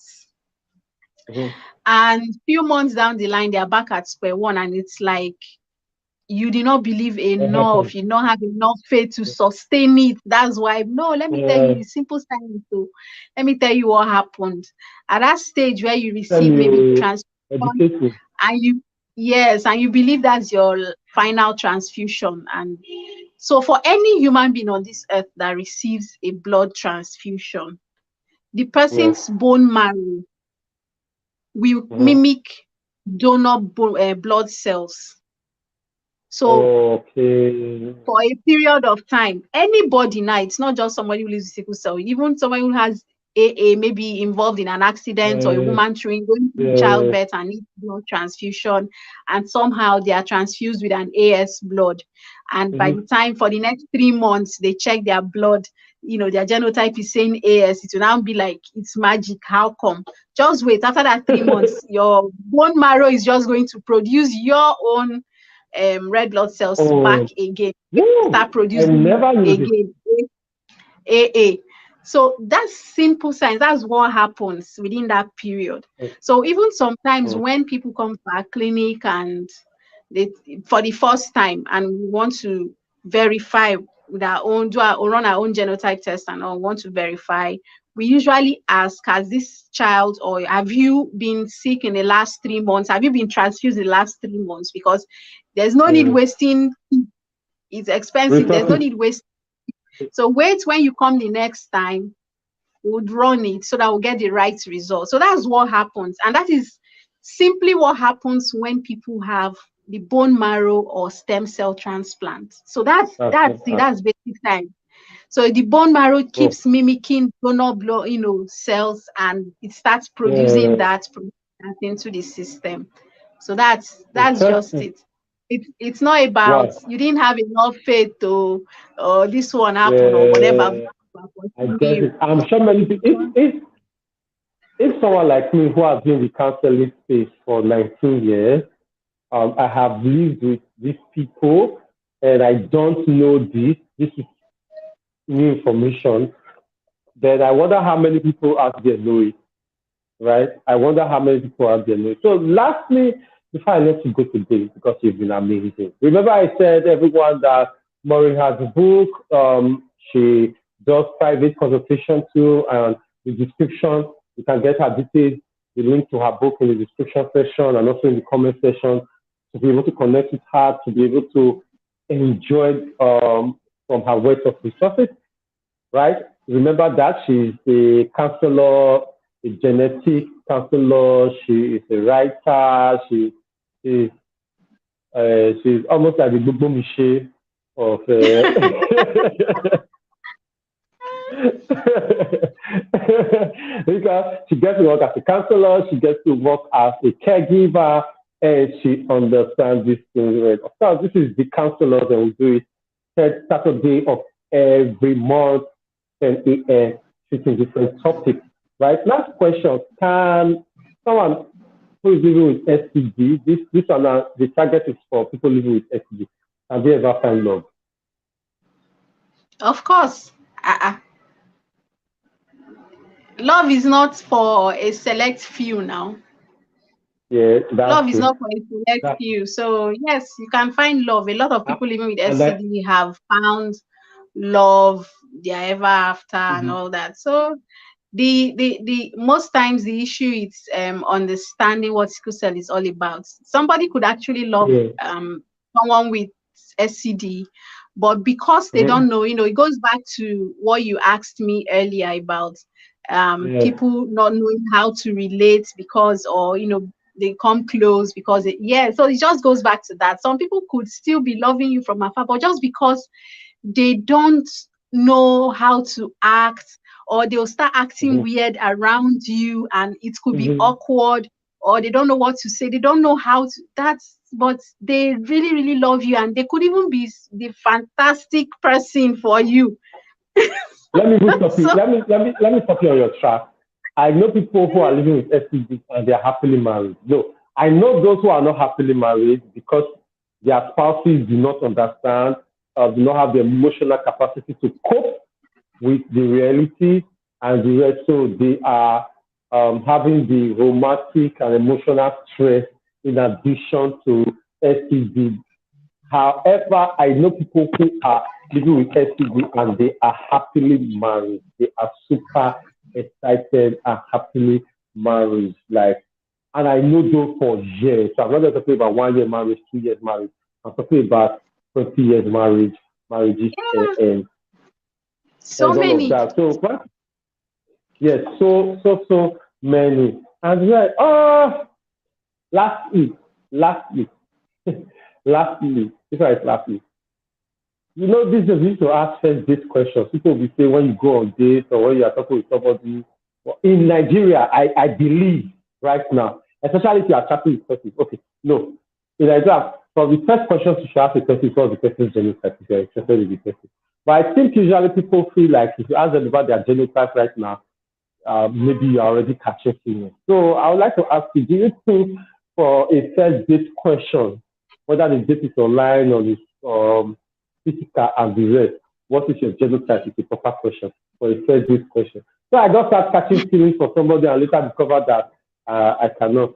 Mm-hmm. and few months down the line they are back at square one, and it's like you did not believe What enough, happened? you don't have enough faith to sustain it. That's why, no, let me tell you Yeah. the simple science. So let me tell you what happened at that stage where you Can receive maybe you transfusion, educate me? and you, yes, and you believe that's your final transfusion. And so for any human being on this earth that receives a blood transfusion, the Yeah. person's bone marrow will Mm-hmm. mimic donor blood cells. So Okay. for a period of time, anybody now, it's not just somebody who lives with sickle cell, even somebody who has maybe involved in an accident, or a Yeah. woman going through Yeah. childbirth and needs blood transfusion, and somehow they are transfused with an AS blood. And by Mm-hmm. the time, for the next 3 months, they check their blood, their genotype is saying AS, it will now be like, it's magic. How come? Just wait. After that 3 months, your bone marrow is just going to produce your own red blood cells back Oh. again, Woo! start I producing never knew this. again, AA. So that's simple science. That's what happens within that period. So even sometimes Mm-hmm. when people come to our clinic and they, for the first time, and we want to verify with our own, or run our own genotype test and all, want to verify, we usually ask, has this child, or have you been sick in the last 3 months? Have you been transfused in the last 3 months? Because there's no need Mm. wasting, it's expensive. There's no Resources. need waste. So wait, when you come the next time, we'll run it so that we'll get the right result. So that's what happens. And that is simply what happens when people have the bone marrow or stem cell transplant. So that's basic science. So the bone marrow Oh. keeps mimicking donor blood, cells, and it starts producing Yeah. that into the system. So that's just Interesting. it. It's not about Wow. you didn't have enough faith to, or this one happen or whatever. Yeah. I get it. I'm sure many people, if someone like me who has been in the counseling space for 19 years, I have lived with these people and I don't know this. This is new information. Then I wonder how many people out there know it, right? I wonder how many people out there know it. So lastly, before I let you go today, because you've been amazing. Remember I said everyone that Maureen has a book. She does private consultation too, and the description, you can get her details, the link to her book in the description section and also in the comment section to be able to connect with her, to be able to enjoy from her wealth of resources, right? Remember that she's a counselor, a genetic counselor. She is a writer. Is she's almost like the Gbogbo Miche of. Because she gets to work as a counselor, she gets to work as a caregiver, and she understands these things. Well. Of course, this is the counselors, and we do it third Saturday of every month, 10 a.m., treating different topics. Right? Last question: can someone who is living with STD, this one now, the target is for people living with STD, can they ever find love? Of course. Love is not for a select few now. Yeah, Love that's is true. not for a select That, few. So yes, you can find love. A lot of people living with and that, STD have found love, their ever after, and mhm. all that. So the most times the issue is understanding what sickle cell is all about. Somebody could actually love Yeah. someone with SCD, but because they Mhm. don't know, it goes back to what you asked me earlier about Yeah. people not knowing how to relate, because, or they come close because so it just goes back to that. Some people could still be loving you from afar, but just because they don't know how to act, or they'll start acting weird around you, and it could be awkward, or they don't know what to say, they don't know how to but they really, really love you, and they could even be the fantastic person for you. Let me stop you. Let me stop you on your track. I know people who are living with STD and they are happily married. No, I know those who are not happily married because their spouses do not understand, do not have the emotional capacity to cope with the reality and the rest. So they are having the romantic and emotional stress in addition to STD. However, I know people who are living with STD and they are happily married. They are super excited and happily married. And I know those for years. So I'm not just talking about 1 year marriage, 2 years marriage. I'm talking about 20 years marriages, and so all many. of that. So, yes, so many. And we're like, last week, last week, you know, this is used to ask first date questions. People will be saying when you go on dates or when you are talking with somebody. Well, in Nigeria, I believe right now, especially if you are chatting with person. Okay, no. In Nigeria, from the first questions you should ask a person is what the person's genotype if you're interested in the person. But I think usually people feel like if you ask them about their genotype right now, maybe you're already catching feelings. So I would like to ask you, do you think for a first date question, whether the date is online or is physical and the rest, what is your genotype is a proper question for a first date question? So I just start catching feelings for somebody and later discover that I cannot.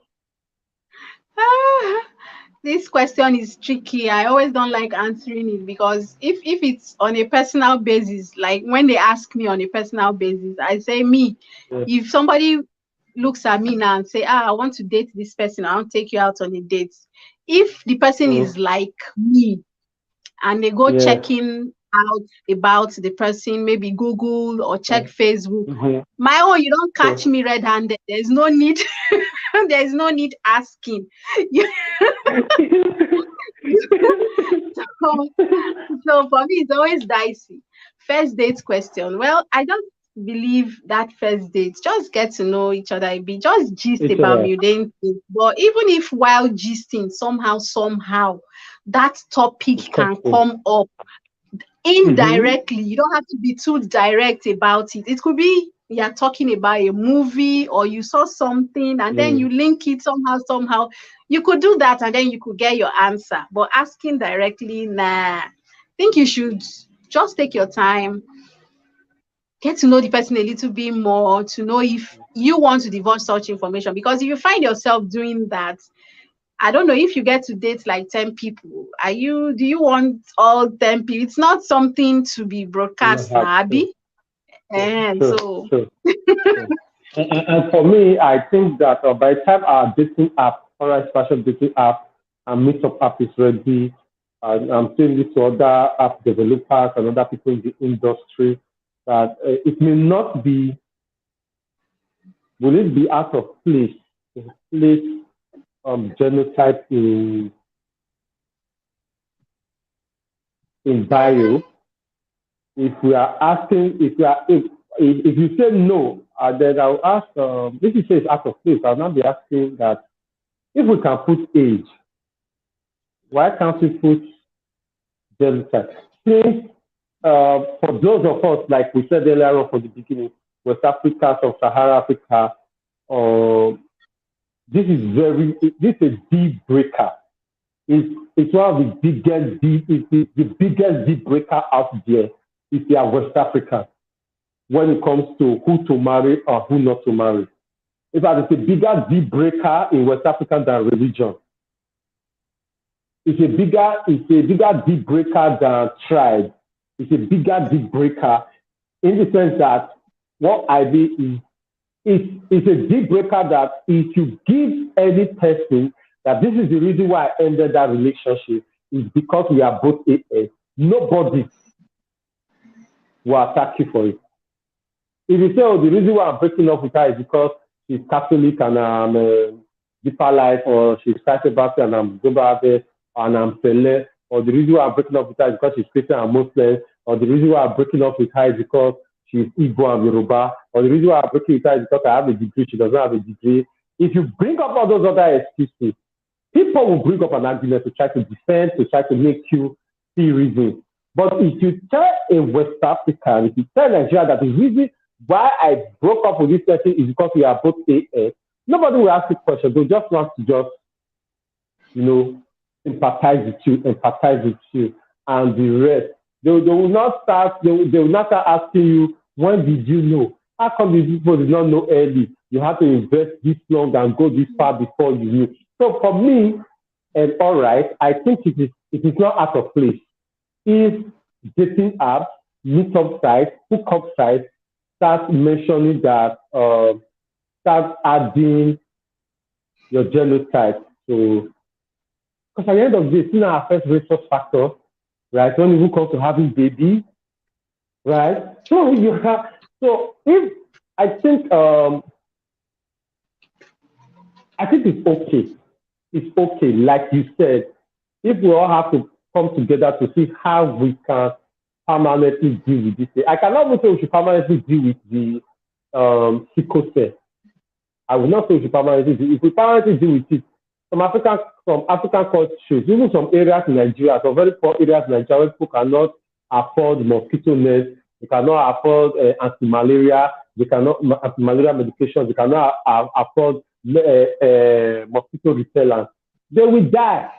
This question is tricky. I always don't like answering it because if it's on a personal basis, like when they ask me on a personal basis, I say me. Yeah. If somebody looks at me now and say, I want to date this person, I want to take you out on a date. If the person is like me and they go checking out about the person, maybe Google or check Facebook, my own, you don't catch me red-handed. There's no need. There's no need asking. So for me, it's always dicey. First date question. Well, I don't believe that first date. Just get to know each other a bit. Just gist about you. But even if while gisting, somehow, that topic can come up indirectly. You don't have to be too direct about it. It could be you're talking about a movie or you saw something and then you link it somehow. You could do that and then you could get your answer. But asking directly, nah. I think you should just take your time, get to know the person a little bit more to know if you want to divulge such information. Because if you find yourself doing that, I don't know if you get to date like 10 people. Do you want all 10 people? It's not something to be broadcast now, Abby. And so and for me, I think that by the time our dating app, online fashion dating app and Meetup app is ready, I'm saying this to other app developers and other people in the industry, that it may not be, will it be out of place genotype in bio? If we are asking, if you say no, then I'll ask, if you say it's out of place, I'll not be asking that if we can put age, why can't we put genotype? Since for those of us, like we said earlier on from the beginning, West Africa, Sub-Saharan Africa, this is a deal breaker. It's one of the biggest deal breaker out there if you are West African when it comes to who to marry or who not to marry. In fact, it's a bigger deal breaker in West Africa than religion. It's a bigger deal breaker than tribe. It's a bigger deal breaker in the sense that what I do is it's a deal breaker that if you give any person that this is the reason why I ended that relationship is because we are both AS, nobody will attack you for it. If you say, the reason why I'm breaking up with her is because she's Catholic and I'm deeper life, or she's Saturday and I'm Zobabe and I'm Pele, or the reason why I'm breaking up with her is because she's Christian and Muslim, or the reason why I'm breaking up with her is because she's Igbo and Yoruba, or the reason why I'm breaking with her is because I have a degree, she doesn't have a degree. If you bring up all those other excuses, people will bring up an argument to try to defend, to try to make you see reason. But if you tell a West African, if you tell Nigeria that the reason why I broke up with this person is because we are both AS, nobody will ask you questions. They just want to just, empathize with you, and the rest. They will not start. They will not start asking you, when did you know? How come these people did not know early? You have to invest this long and go this far before you knew. So for me, and all right, I think it is not out of place. If dating apps, meetup sites, hookup sites start mentioning that, start adding your genotype. So, because at the end of the day, it's not affects resource factor, right? When you come to having baby, right? So you have. So if I think it's okay. It's okay, like you said. If we all have to come together to see how we can permanently deal with this. I cannot even say we should permanently deal with the sickle cell. I will not say we should permanently deal. If we permanently deal with it, some African cultures, even some areas in Nigeria, some very poor areas in Nigeria, where people cannot afford mosquito nets, they cannot afford anti-malaria, they cannot anti-malaria medications, they cannot afford mosquito repellents. They will die.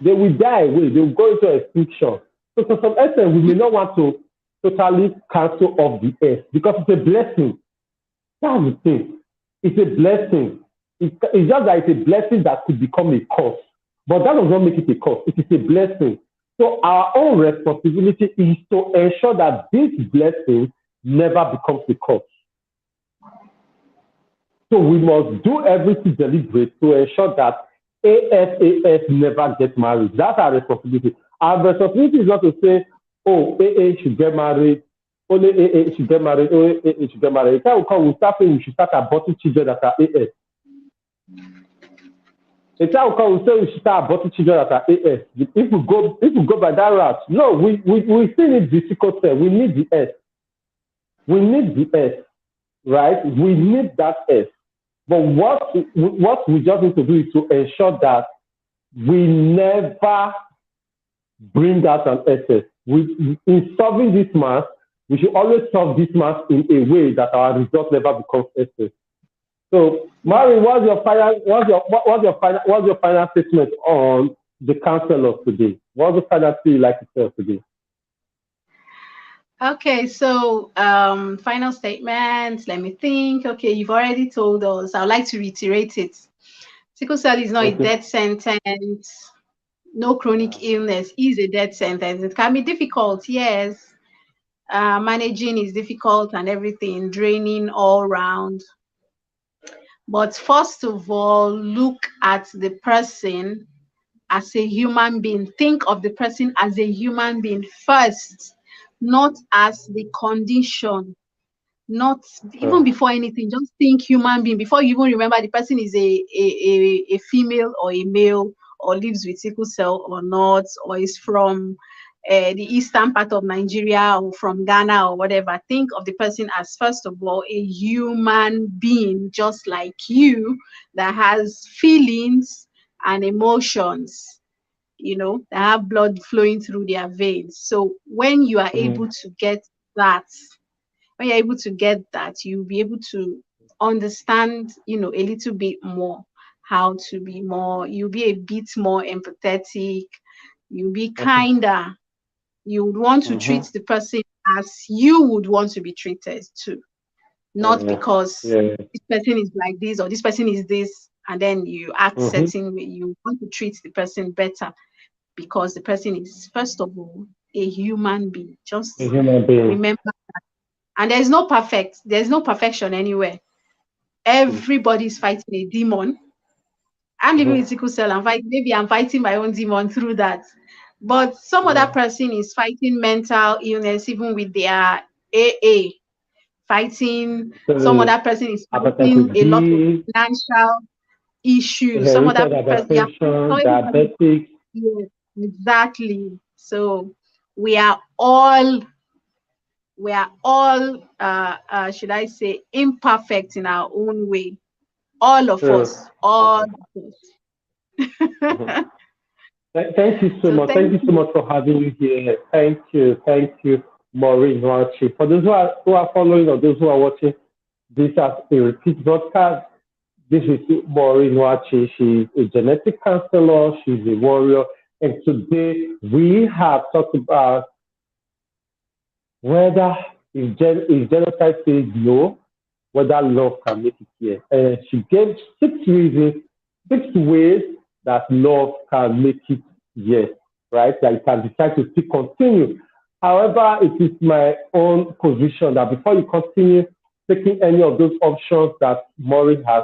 They will die away. They will go into extinction. So to some extent, we may not want to totally cancel off the earth because it's a blessing. That's the thing. It's a blessing. It's just that it's a blessing that could become a curse. But that does not make it a curse. It is a blessing. So our own responsibility is to ensure that this blessing never becomes a curse. So we must do everything deliberate to ensure that AS never get married. That's our responsibility. Our responsibility is not to say, oh, AA should get married, only AA should get married, only AA should get married. We start saying we should start aborting children that are AS. It's how we say we should start aborting children that are AS. If we go by that route, no, we still need the sickle cell. We need the S. We need the S, right? We need that S. But what we just need to do is to ensure that we never bring out an SS. In solving this mass, we should always solve this mass in a way that our result never becomes SS. So, Maureen, what's your final statement on the counsellor today? What's the final thing you'd like to tell today? Okay, so final statements. Let me think. Okay, you've already told us. I'd like to reiterate it. Sickle cell is not a death sentence. No chronic illness is a death sentence. It can be difficult, yes. Managing is difficult and everything, draining all round. But first of all, look at the person as a human being. Think of the person as a human being first, not as the condition, not even before anything. Just think human being before you even remember the person is a female or a male, or lives with sickle cell or not, or is from the eastern part of Nigeria or from Ghana or whatever. Think of the person as, first of all, a human being just like you, that has feelings and emotions, that have blood flowing through their veins. So when you are able to get that, you'll be able to understand, a little bit more how to be more, you'll be a bit more empathetic, you'll be kinder, you would want to treat the person as you would want to be treated too, not because this person is like this or this person is this, and then you act certain way. You want to treat the person better because the person is, first of all, a human being. Just remember that. And there's no perfection anywhere. Everybody's fighting a demon. I'm living with sickle cell. Maybe I'm fighting my own demon through that. But some other person is fighting mental illness, even with their AA. fighting. So Some other person is fighting hepatitis a lot of B, financial issues. Some other inherited person, yeah, hypertension, everybody, diabetic. yes, exactly. So we are all should I say, imperfect in our own way. All of True. us, all of Mhm. us. Thank you so So much. Thank thank you so you. much for having me here. Thank you, Maureen Nwachi. For those who are following or those who are watching this as a repeat broadcast, this is Maureen Nwachi. She's a genetic counselor. She's a warrior. And today we have talked about whether if genotype says no, whether love can make it yes. And she gave 6 reasons, 6 ways that love can make it yes, right? That you can decide to still continue. However, it is my own position that before you continue taking any of those options that Maureen has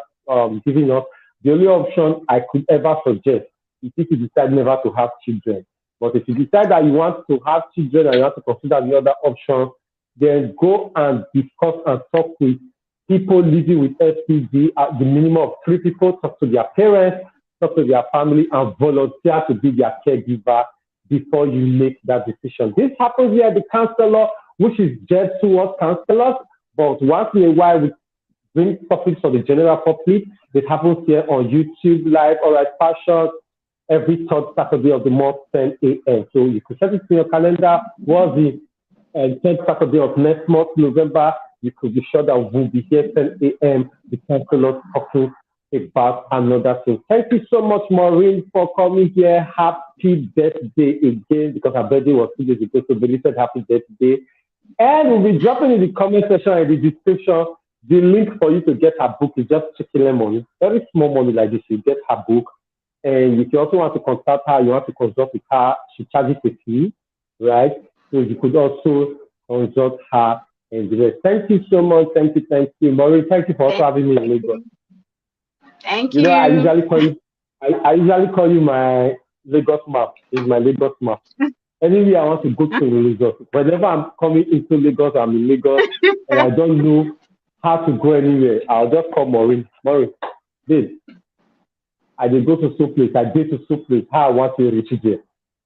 given us, the only option I could ever suggest is if you decide never to have children. But if you decide that you want to have children and you want to consider the other options, then go and discuss and talk with people living with FCD at the minimum of 3 people, talk to their parents, talk to their family, and volunteer to be their caregiver before you make that decision. This happens here at the counselor, which is geared towards counselors, but once in a while we bring topics for the general public. It happens here on YouTube Live, All Right Passion, every third Saturday of the month, 10 a.m. So you can set it in your calendar. What's the 10th Saturday of next month, November? You could be sure that we'll be here 10 a.m. The counselors talking about another thing. Thank you so much, Maureen, for coming here. Happy birthday again, because her birthday was 2 days ago. So Billy said happy birthday. And we'll be dropping in the comment section and the description the link for you to get her book. Is just chicken money, very small money like this. You get her book. And if you also want to contact her, you want to consult with her, she charges a fee, right? So you could also consult her and the rest. Thank you so much. Thank you. Maureen, thank you for also having me in Lagos. Thank You know, I you. usually call you I usually call you my Lagos map. It's my Lagos map. Anywhere I want to go to Lagos. Whenever I'm coming into Lagos, I'm in Lagos and I don't know how to go anywhere. I'll just call Maureen. Maureen, babe, I dey go to so place, I dey to so place, how I want to reach there.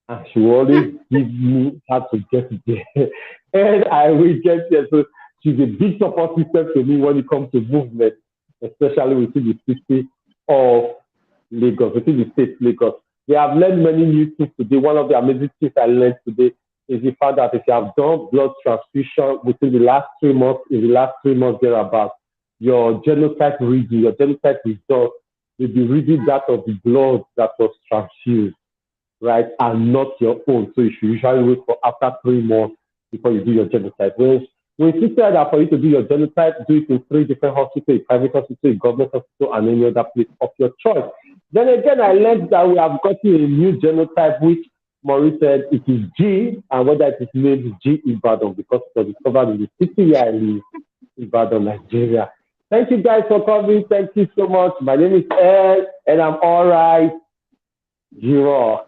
And she will always give me how to get there. And I will get there. So she's a big support system to me when it comes to movement, especially within the city of Lagos, within the state Lagos. We have learned many new things today. One of the amazing things I learned today is the fact that if you have done blood transfusion within the last 3 months, in the last 3 months thereabouts, your genotype reading, your genotype result will be reading that of the blood that was transfused, right, and not your own. So you should usually wait for after 3 months before you do your genotype. We insisted that for you to do your genotype, do it in 3 different hospitals, a private hospital, a government hospital, and any other place of your choice. Then again, I learned that we have gotten a new genotype, which Maurice said it is G, and whether it is named G Ibadan, because it was discovered in the city where I live, Ibadan, Nigeria. Thank you guys for coming. Thank you so much. My name is Ed, and I'm all right. You are.